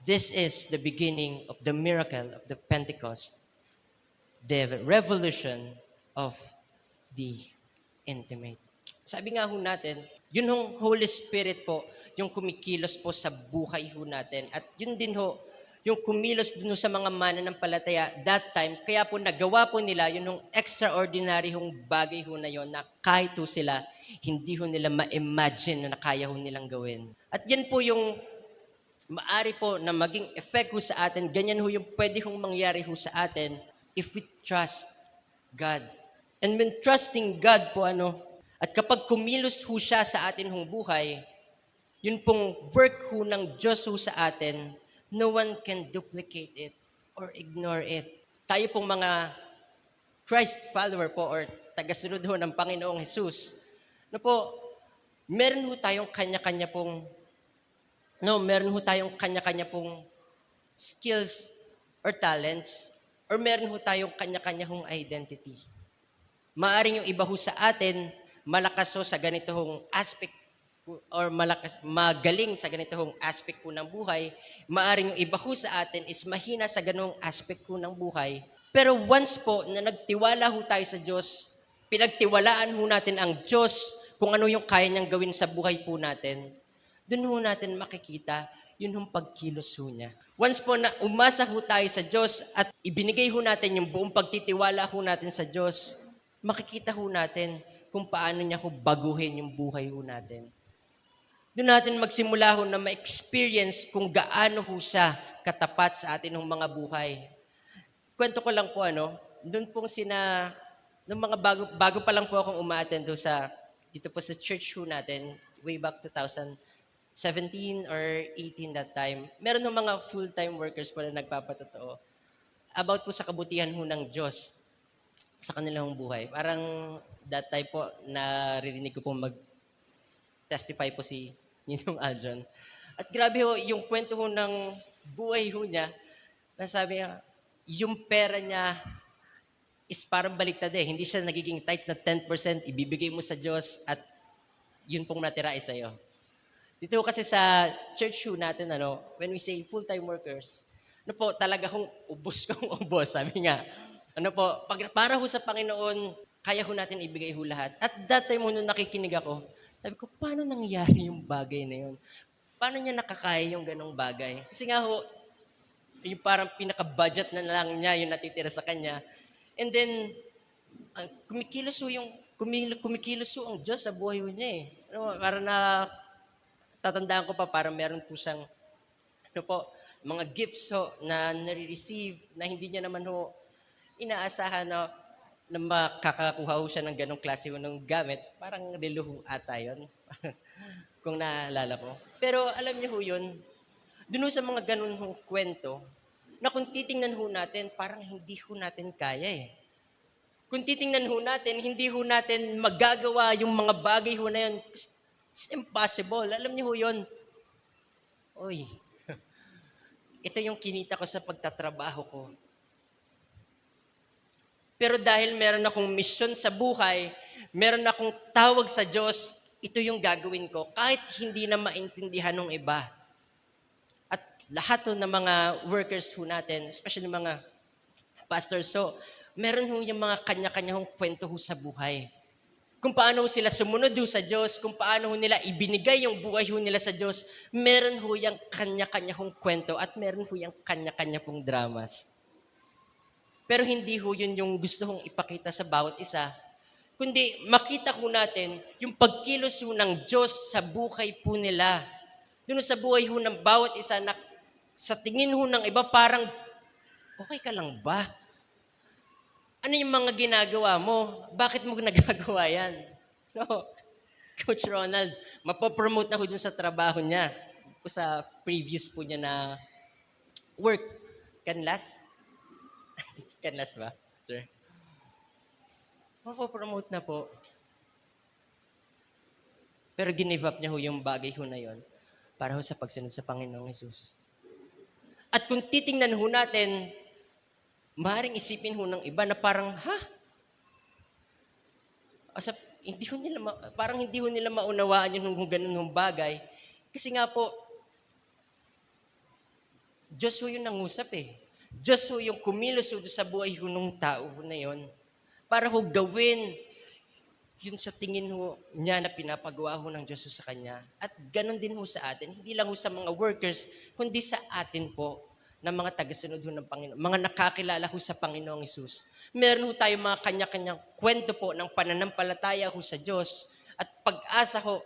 This is the beginning of the miracle of the Pentecost, the revolution of the intimate. Sabi nga ho natin, yun hong Holy Spirit po, yung kumikilos po sa buhay ho natin. At yun din ho, yung kumilos dun ho sa mga mananampalataya that time, kaya po nagawa po nila yun hong extraordinary hong bagay ho na yun na kahit ho sila, hindi ho nila ma-imagine na kaya ho nilang gawin. At yan po yung maari po na maging effect ho sa atin, ganyan ho yung pwede hong mangyari ho sa atin if we trust God. And when trusting God po at kapag kumilos ho siya sa atin hong buhay, yun pong work ho ng Diyos ho sa atin, no one can duplicate it or ignore it. Tayo pong mga Christ follower po or tagasunod ho ng Panginoong Jesus, meron ho tayong kanya-kanya pong skills or talents or meron ho tayong kanya-kanya hong identity. Maaring yung iba ho sa atin, malakas ho sa ganito hong aspect or magaling sa ganito hong aspect po ng buhay. Maaring yung iba ho sa atin is mahina sa ganong aspect po ng buhay. Pero once po na nagtiwala ho tayo sa Diyos, pinagtiwalaan ho natin ang Diyos kung ano yung kaya niyang gawin sa buhay po natin, doon ho natin makikita yun hong pagkilos ho niya. Once po na umasa ho tayo sa Diyos at ibinigay ho natin yung buong pagtitiwala ho natin sa Diyos, makikita ho natin kung paano niya ho baguhin yung buhay ho natin. Doon natin magsimula ho na ma-experience kung gaano ho siya katapat sa atin ng mga buhay. Kwento ko lang po doon pong nung mga bago pa lang po akong umaattend dito po sa church ho natin, way back 2017 or 18 that time, meron ng mga full-time workers po na nagpapatotoo about po sa kabutihan ho ng Diyos sa kanilang buhay. Parang that time po, naririnig ko po mag-testify po si Ninong Aljon. At grabe ho, yung kwento ho ng buhay ho niya, nasabi niya, yung pera niya is parang baliktad eh. Hindi siya nagiging tithes na 10%, ibibigay mo sa Diyos at yun pong natira ay sa'yo. Dito kasi sa church ho natin, when we say full-time workers, talaga hong ubos kong ubos. Sabi nga, para ho sa Panginoon, kaya ho natin ibigay ho lahat. At that time ho nung nakikinig ako, sabi ko, paano nangyari yung bagay na yun? Paano niya nakakaya yung ganong bagay? Kasi nga ho, yung parang pinaka-budget na lang niya yung natitira sa kanya. And then, kumikilos ho ang Diyos sa buhay ho niya eh. Parang tatandaan ko pa, parang meron po siyang, mga gifts ho na nare-receive na hindi niya naman ho inaasahan na makakakuha ho siya ng ganong klase ho ng gamit. Parang relo ho ata yun, kung naalala ko. Pero alam niyo ho yun, dun ho sa mga ganon hong kwento, na kung titingnan ho natin, parang hindi ho natin kaya eh. Kung titingnan ho natin, hindi ho natin magagawa yung mga bagay ho na yun. It's impossible. Alam niyo ho yun. Uy, ito yung kinita ko sa pagtatrabaho ko. Pero dahil meron akong misyon sa buhay, meron akong tawag sa Diyos, ito yung gagawin ko. Kahit hindi na maintindihan ng iba. At lahat ng mga workers ho natin, especially mga pastors, so meron ho yung mga kanya-kanya hong kwento ho sa buhay. kung paano sila sumunod ho sa Diyos, kung paano ho nila ibinigay yung buhay ho nila sa Diyos, meron ho yung kanya-kanya hong kwento at meron ho yung kanya-kanya pong dramas. Pero hindi ho yun yung gusto hong ipakita sa bawat isa, kundi makita ho natin yung pagkilos ho ng Diyos sa buhay po nila. Doon sa buhay ho ng bawat isa na sa tingin ho ng iba parang, okay ka lang ba? Ano yung mga ginagawa mo? Bakit mo nagagawa yan? No. Coach Ronald, mapopromote na ho dun sa trabaho niya. Sa previous po niya na work. Canlas? Canlas ba, sir? Mapopromote na po. Pero give up niya ho yung bagay ho na yon para ho sa pagsunod sa Panginoong Hesus. At kung titingnan ho natin, maaaring isipin ho ng iba na parang, parang hindi ho nila maunawaan yung ganun hong bagay. Kasi nga po, Diyos ho yung nangusap eh. Diyos ho yung kumilos ho sa buhay ho ng tao ho na yon para ho gawin yun sa tingin ho niya na pinapagawa ho ng Diyos ho sa Kanya. At ganun din ho sa atin. Hindi lang ho sa mga workers, kundi sa atin po ng mga tagasunod ho ng Panginoon, mga nakakilala ho sa Panginoong Hesus. Meron ho tayo mga kanya-kanyang kwento po ng pananampalataya ho sa Diyos at pag-asa ho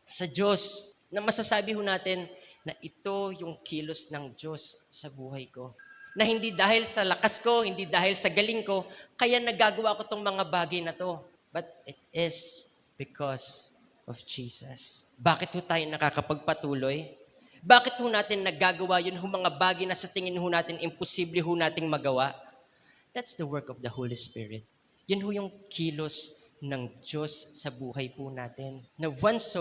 sa Diyos na masasabi ho natin na ito yung kilos ng Diyos sa buhay ko. Na hindi dahil sa lakas ko, hindi dahil sa galing ko, kaya nagagawa ko tong mga bagay na to. But it is because of Jesus. Bakit ho tayo nakakapagpatuloy? Bakit ho natin nagagawa yun ho mga bagay na sa tingin ho natin imposible ho nating magawa? That's the work of the Holy Spirit. Yan ho yung kilos ng Diyos sa buhay po natin. Na once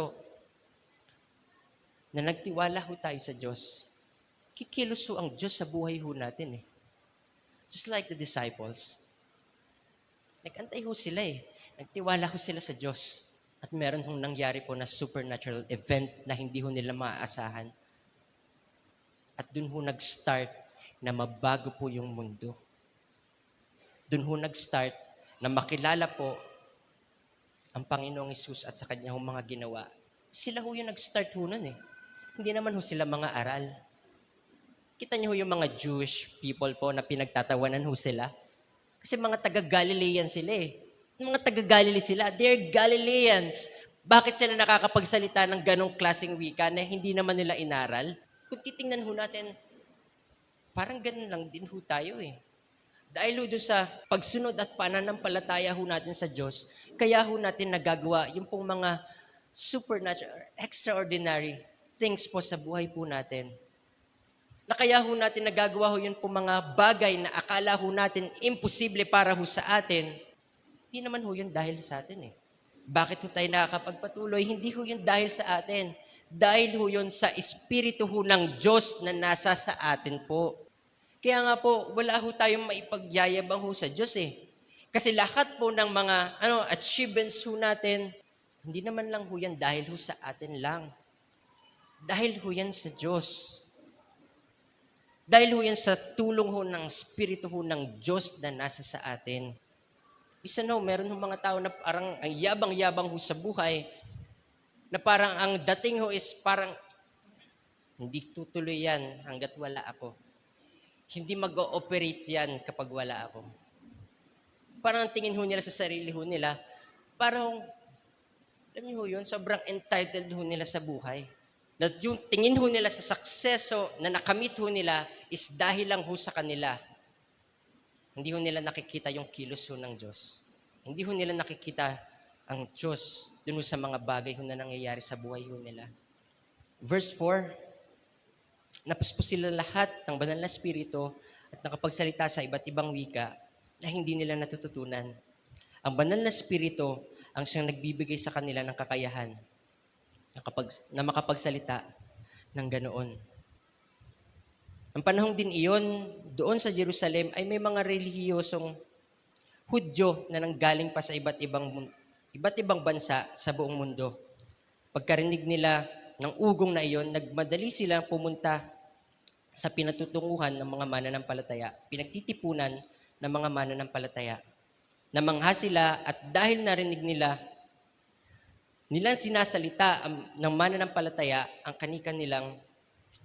na nagtiwala ho tayo sa Diyos, kikilos ho ang Diyos sa buhay ho natin eh. Just like the disciples. Nag-antay ho sila eh. Nagtiwala ho sila sa Diyos. At meron hong nangyari po na supernatural event na hindi ho nila maaasahan. At dun ho nag-start na mabago po yung mundo. Dun ho nag-start na makilala po ang Panginoong Hesus at sa kanyang mga ginawa. Sila ho yung nag-start ho nun eh. Hindi naman ho sila mga aral. Kita niyo ho yung mga Jewish people po na pinagtatawanan ho sila. Kasi mga taga-Galilean sila eh. Mga taga-Galilee sila, they're Galileans. Bakit sila nakakapagsalita ng ganong klaseng wika na hindi naman nila inaral? Kung titingnan ho natin, parang ganun lang din ho tayo eh. Dahil ho doon sa pagsunod at pananampalataya ho natin sa Diyos, kaya ho natin nagagawa yung pong mga supernatural, extraordinary things po sa buhay po natin. Na kaya ho natin nagagawa ho yun pong mga bagay na akala ho natin imposible para ho sa atin, hindi naman ho yun dahil sa atin eh. Bakit ho tayo nakakapagpatuloy? Hindi ho yun dahil sa atin. Dahil ho yun sa Espiritu ho ng Diyos na nasa sa atin po. Kaya nga po, wala ho tayong maipagyayabang ho sa Diyos eh. Kasi lahat po ng mga achievements ho natin, hindi naman lang ho yan dahil ho sa atin lang. Dahil ho yan sa Diyos. Dahil ho yan sa tulong ho ng Espiritu ho ng Diyos na nasa sa atin. Isa meron ho mga tao na parang ang yabang-yabang ho sa buhay, na parang ang dating ho is parang, hindi tutuloy yan hanggat wala ako. Hindi mag-ooperate yan kapag wala ako. Parang ang tingin ho nila sa sarili ho nila, parang, alam niyo ho yun, sobrang entitled ho nila sa buhay. Na yung tingin ho nila sa sakseso na nakamit ho nila is dahil lang ho sa kanila. Hindi ho nila nakikita yung kilos ho ng Diyos. Hindi ho nila nakikita ang Diyos dun sa mga bagay ho na nangyayari sa buhay ho nila. Verse 4, napuspos sila lahat ng banal na espiritu at nakapagsalita sa iba't ibang wika na hindi nila natututunan. Ang banal na espiritu ang siyang nagbibigay sa kanila ng kakayahan na makapagsalita ng ganoon. Ang panahong din iyon, doon sa Jerusalem ay may mga relihiyosong Hudyo na nanggaling pa sa iba't ibang bansa sa buong mundo. Pagkarinig nila ng ugong na iyon, nagmadali silang pumunta sa pinatutunguhan ng mga mananampalataya, pinagtitipunan ng mga mananampalataya. Namangha sila at dahil narinig nila nilang sinasalita ng mananampalataya ang kani-kanilang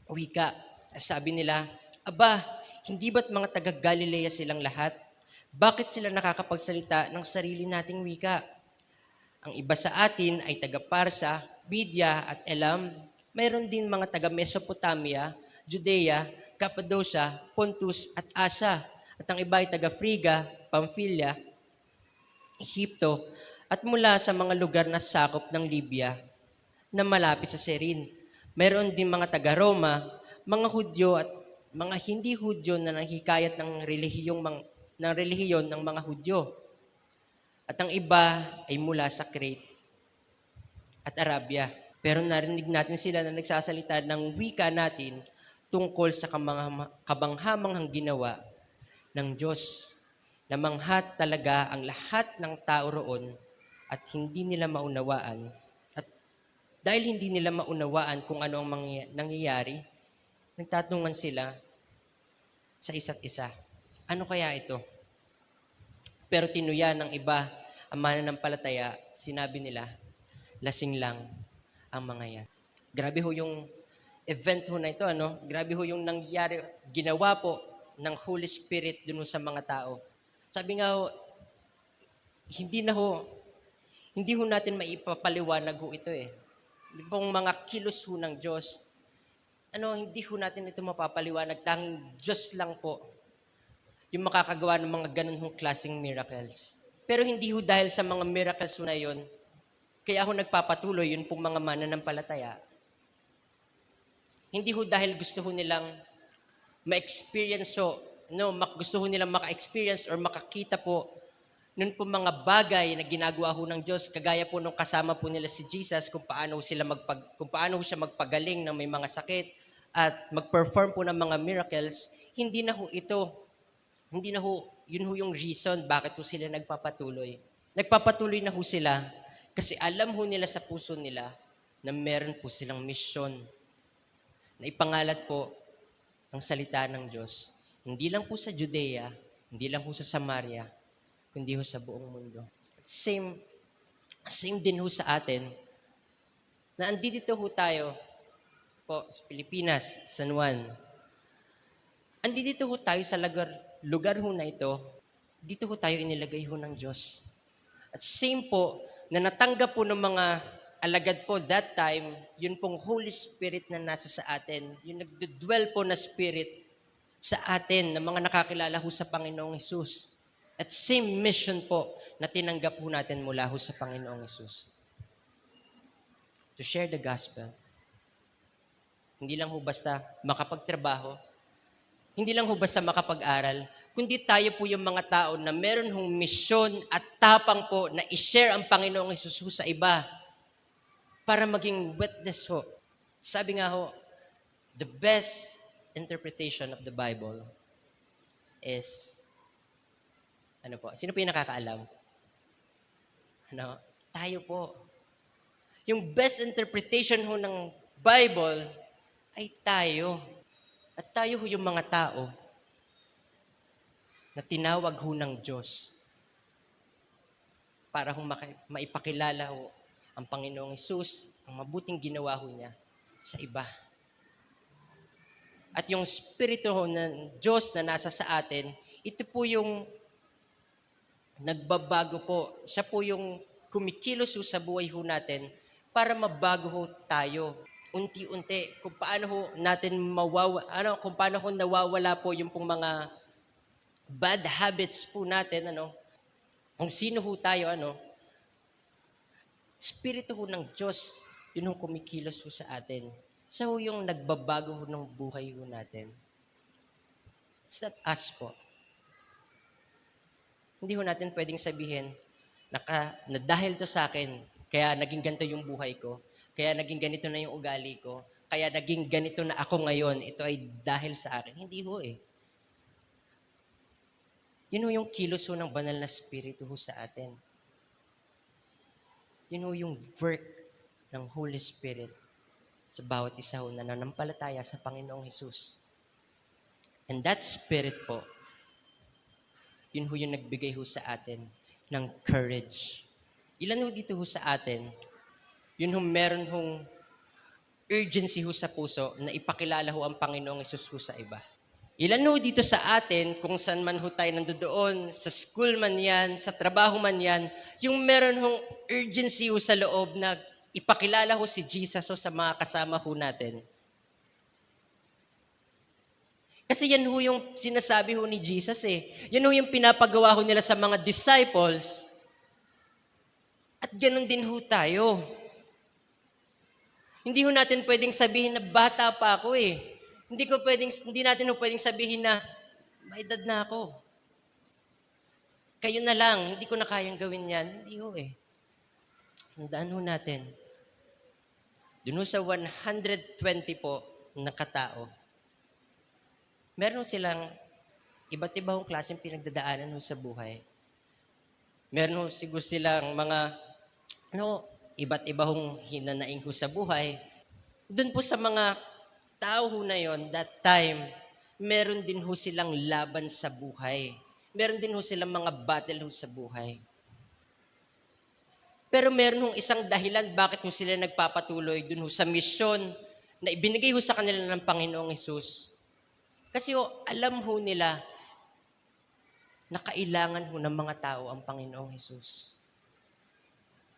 wika. Sabi nila, aba, hindi ba't mga taga-Galilea silang lahat? Bakit sila nakakapagsalita ng sarili nating wika? Ang iba sa atin ay taga-Parsa, Media at Elam. Mayroon din mga taga-Mesopotamia, Judea, Cappadocia, Pontus at Asia. At ang iba ay taga-Friga, Pamphylia, Ehipto, at mula sa mga lugar na sakop ng Libya na malapit sa Serin. Mayroon din mga taga-Roma, mga Hudyo at mga hindi Hudyo na nahikayat ng relihiyon ng mga Hudyo. At ang iba ay mula sa Crete at Arabia. Pero narinig natin sila na nagsasalita ng wika natin tungkol sa kabanghamanghang ginawa ng Diyos. Namangha talaga ang lahat ng tao roon at hindi nila maunawaan. At dahil hindi nila maunawaan kung ano ang nangyayari, nagtatungan sila sa isa't isa. Ano kaya ito? Pero tinuya ng iba ang mananampalataya, sinabi nila, lasing lang ang mga yan. Grabe ho yung event ho na ito, ano? Grabe ho yung nangyari, ginawa po ng Holy Spirit dun sa mga tao. Sabi nga ho, hindi ho natin maipapaliwanag ho ito eh. Yung pong mga kilos ho ng Diyos, hindi ho natin ito mapapaliwanag. Tanging Diyos lang po yung makakagawa ng mga ganun hong klaseng miracles. Pero hindi ho dahil sa mga miracles na yun, kaya ako nagpapatuloy yun pong mga mananampalataya. Hindi ho dahil gusto ho nilang ma-experience gusto ho nilang maka-experience or makakita po nun po mga bagay na ginagawa ho ng Diyos, kagaya po nung kasama po nila si Jesus, kung paano ho siya magpagaling ng may mga sakit at mag-perform po ng mga miracles, hindi na ho yun ho yung reason bakit ho sila nagpapatuloy. Nagpapatuloy na ho sila kasi alam ho nila sa puso nila na meron po silang misyon na ipangalat po ang salita ng Diyos. Hindi lang po sa Judea, hindi lang po sa Samaria, kundi ho sa buong mundo. Same din ho sa atin na andito ho tayo po sa Pilipinas, San Juan. Andito ho tayo sa lugar ho na ito, dito ho tayo inilagay ho ng Diyos. At same po, na natanggap po ng mga alagad po that time, yun pong Holy Spirit na nasa sa atin, yung nagdudwell po na Spirit sa atin, na mga nakakilala ho sa Panginoong Hesus. At same mission po na tinanggap ho natin mula ho sa Panginoong Hesus. To share the gospel. Hindi lang ho basta makapagtrabaho, hindi lang ho basta makapag-aral, kundi tayo po yung mga tao na meron hong misyon at tapang po na i-share ang Panginoong Hesus sa iba para maging witness ho. Sabi nga ho, the best interpretation of the Bible is, sino po yung nakakaalam? Tayo po. Yung best interpretation ho ng Bible ay tayo. At tayo ho yung mga tao na tinawag ho ng Diyos para ho maipakilala ho ang Panginoong Hesus, ang mabuting ginawa ho niya sa iba. At yung Espiritu ho ng Diyos na nasa sa atin, ito po yung nagbabago po. Siya po yung kumikilos ho sa buhay ho natin para mabago ho tayo. Unti-unti, kung paano ho natin kung paano ho nawawala po yung pong mga bad habits po natin, kung sino ho tayo, Espiritu ho ng Diyos, yun ho kumikilos ho sa atin. Siya ho yung nagbabago ho ng buhay ho natin. It's not us po. Hindi ho natin pwedeng sabihin na dahil to sa akin, kaya naging ganito yung buhay ko, kaya naging ganito na yung ugali ko, kaya naging ganito na ako ngayon, ito ay dahil sa akin. Hindi ho eh. Yun ho yung kilos ho ng banal na Espiritu ho sa atin. Yun ho yung work ng Holy Spirit sa bawat isa ho na nanampalataya sa Panginoong Hesus. And that Spirit po, yun ho yung nagbigay ho sa atin ng courage. Ilan ho dito ho sa atin yun hong meron hong urgency ho sa puso na ipakilala ho ang Panginoong Hesus ho sa iba. Ilan ho dito sa atin, kung saan man ho tayo nandoon, sa school man yan, sa trabaho man yan, yung meron hong urgency ho sa loob na ipakilala ho si Jesus ho sa mga kasama ho natin. Kasi yan ho yung sinasabi ho ni Jesus eh. Yan ho yung pinapagawa ho nila sa mga disciples. At ganun din ho tayo. Hindi ho natin pwedeng sabihin na bata pa ako eh. Hindi natin ho pwedeng sabihin na may edad na ako. Kayo na lang, hindi ko na kayang gawin yan. Hindi ho eh. Handaan ho natin. Doon ho sa 120 po na katao, meron silang iba't ibang klaseng pinagdadaanan ho sa buhay. Meron ho siguro silang mga iba't ibang hinanaing ho sa buhay. Doon po sa mga tao ho na yon, that time, meron din ho silang laban sa buhay. Meron din ho silang mga battle ho sa buhay. Pero meron hong isang dahilan bakit ho sila nagpapatuloy dun ho sa misyon na ibinigay ho sa kanila ng Panginoong Hesus. Kasi alam ho nila na kailangan ho ng mga tao ang Panginoong Hesus.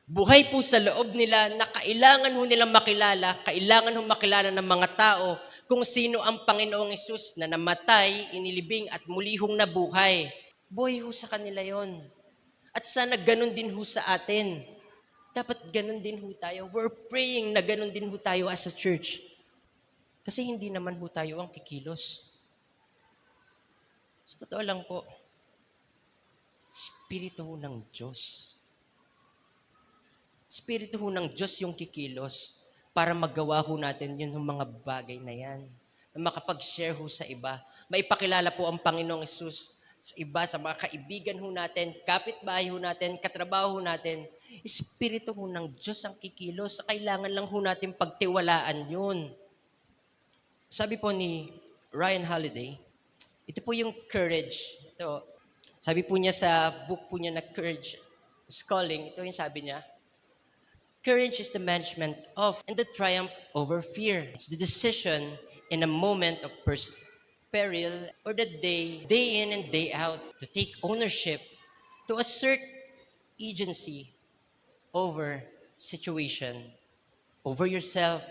Buhay po sa loob nila na kailangan ho nilang makilala, kailangan ho makilala ng mga tao kung sino ang Panginoong Hesus na namatay, inilibing at muli hong nabuhay. Buhay ho sa kanila yon. At sana ganun din ho sa atin. Dapat ganun din ho tayo. We're praying na ganun din ho tayo as a church. Kasi hindi naman ho tayo ang kikilos. Sa totoo lang po, Espiritu ho ng Diyos. Espiritu ho ng Diyos yung kikilos para magawa ho natin yun ng mga bagay na yan. Na makapag-share ho sa iba. Maipakilala po ang Panginoong Hesus sa iba, sa mga kaibigan ho natin, kapitbahay ho natin, katrabaho ho natin. Espiritu ho ng Diyos ang kikilos. Kailangan lang ho natin pagtiwalaan yun. Sabi po ni Ryan Holiday, ito po yung courage. Ito, sabi po niya sa book po niya na Courage is Calling, ito yung sabi niya, courage is the management of and the triumph over fear. It's the decision in a moment of peril or the day in and day out, to take ownership, to assert agency over situation, over yourself,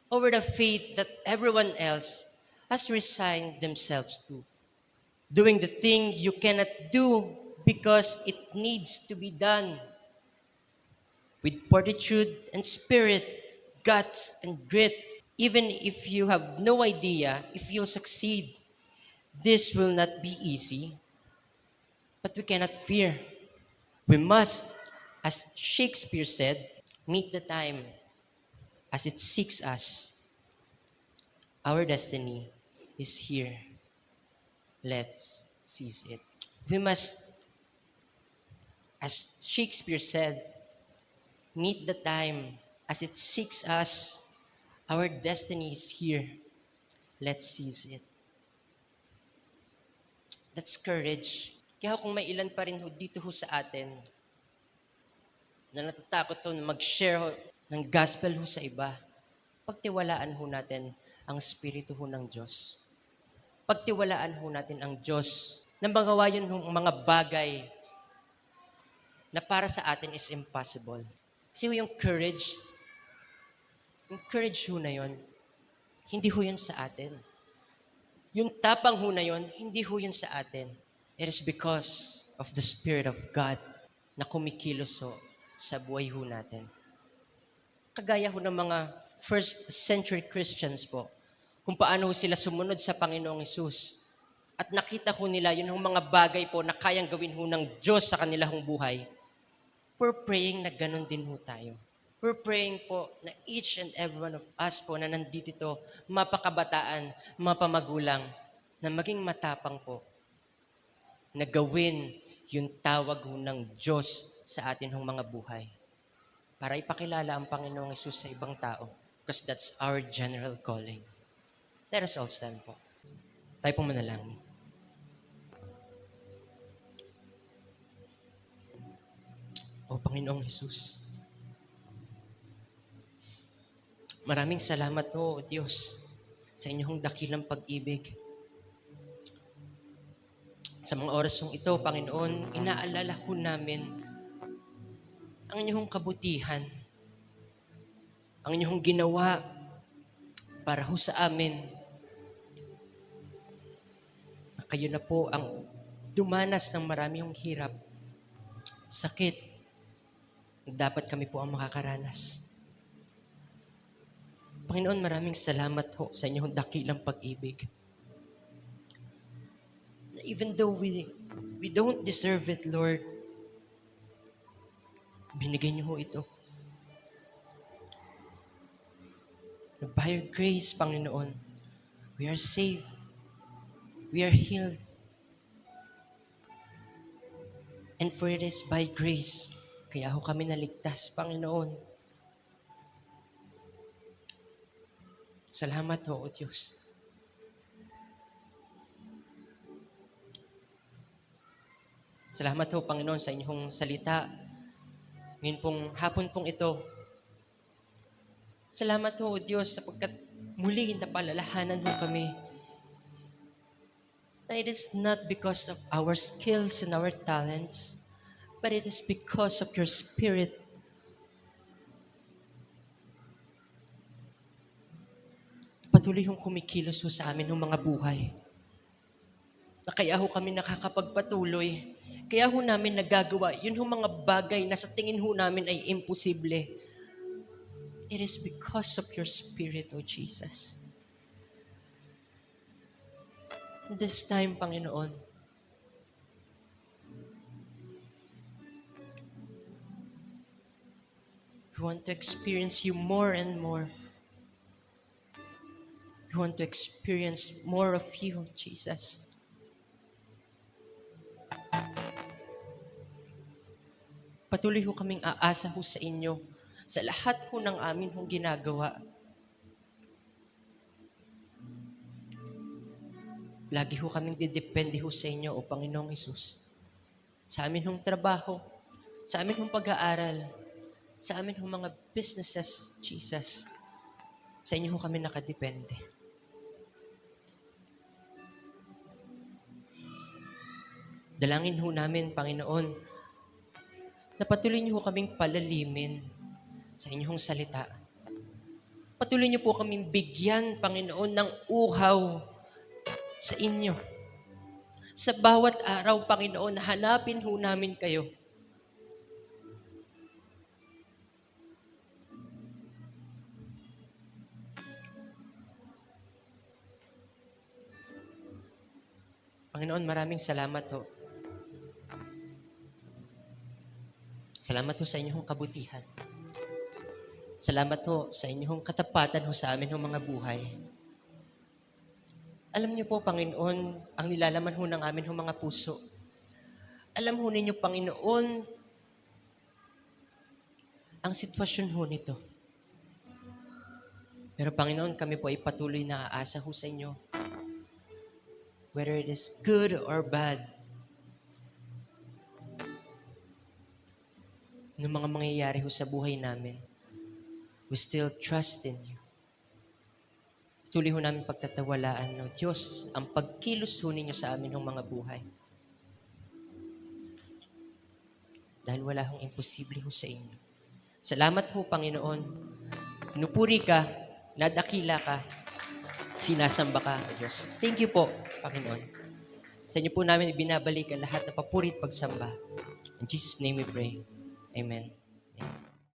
over the fate that everyone else has resigned themselves to. Doing the thing you cannot do because it needs to be done. With fortitude and spirit, guts and grit, even if you have no idea if you'll succeed. This will not be easy, but we cannot fear. We must, as Shakespeare said, meet the time as it seeks us. Our destiny is here. Let's seize it. We must, as Shakespeare said, meet the time as it seeks us. Our destiny is here. Let's seize it. That's courage. Kaya kung may ilan pa rin ho dito ho sa atin na natatakot ho na mag-share ho ng gospel ho sa iba, pagtiwalaan ho natin ang Espiritu ho ng Diyos. Pagtiwalaan ho natin ang Diyos na magawa yun ng mga bagay na para sa atin is impossible. Kasi yung courage ho na yun, hindi ho yun sa atin. Yung tapang ho na yun, hindi ho yun sa atin. It is because of the Spirit of God na kumikilos ho sa buhay ho natin. Kagaya ho ng mga first century Christians po, kung paano sila sumunod sa Panginoong Hesus. At nakita ho nila yun mga bagay po na kayang gawin ho ng Diyos sa kanilang buhay. We're praying na ganun din ho tayo. We're praying po na each and every one of us po na nandito ito, mapakabataan, mapamagulang, na maging matapang po, na gawin yung tawag ho ng Diyos sa atin hong mga buhay. Para ipakilala ang Panginoong Hesus sa ibang tao. Because that's our general calling. Let us all stand po. Tayo pong manalangin. O Panginoong Hesus, Maraming salamat po, O Diyos, sa inyong dakilang pag-ibig. Sa mga orasong ito, Panginoon, inaalala ho namin ang inyong kabutihan, ang inyong ginawa para ho sa amin na kayo na po ang dumanas ng maraming hirap, sakit, dapat kami po ang makakaranas. Panginoon, maraming salamat ho sa inyong dakilang pag-ibig. Even though we don't deserve it, Lord, binigay niyo ho ito. By your grace, Panginoon, we are saved. We are healed. And for it is by grace, kaya ho kami naligtas, Panginoon. Salamat ho, O Diyos. Salamat ho, Panginoon, sa inyong salita. Ngayon pong hapon pong ito. Salamat ho, O Diyos, sapagkat muli napalalahanan ho kami na it is not because of our skills and our talents, but it is because of your Spirit. Patuloy hong kumikilos ho sa amin ng mga buhay. Na kaya ho kami nakakapagpatuloy. Kaya ho namin nagagawa. Yun ho mga bagay na sa tingin ho namin ay imposible. It is because of your Spirit, O Jesus. This time, Panginoon, we want to experience you more and more. We want to experience more of you, Jesus. Patuloy ho kaming aasa ho sa inyo sa lahat ho ng amin hong ginagawa. Lagi ho kaming didepende ho sa inyo, O Panginoong Hesus. Sa amin hong trabaho, sa amin hong pag-aaral, sa amin hong mga businesses, Jesus. Sa inyo ho kami nakadepende. Dalangin ho namin, Panginoon, na patuloy niyo ho kaming palalimin sa inyong salita. Patuloy niyo po kaming bigyan, Panginoon, ng uhaw sa inyo. Sa bawat araw, Panginoon, hanapin ho namin kayo. Panginoon, maraming salamat ho. Salamat ho sa inyong kabutihan. Salamat ho sa inyong katapatan ho sa amin ho mga buhay. Alam niyo po, Panginoon, ang nilalaman ho ng amin ho mga puso. Alam ho ninyo, Panginoon, ang sitwasyon ho nito. Pero Panginoon, kami po ay patuloy na aasa ho sa inyo. Whether it is good or bad, ng mga mangyayari ho sa buhay namin, we still trust in you. Tuloy ho namin pagtatawalaan, no? Diyos, ang pagkilos ho ninyo sa amin ng mga buhay. Dahil wala hong imposible ho sa inyo. Salamat ho, Panginoon. Nupuri ka, nadakila ka, sinasamba ka, O Diyos. Thank you po, Panginoon. Sa inyo po namin ibinabalik ang lahat na papuri at pagsamba. In Jesus' name we pray. Amen. Amen.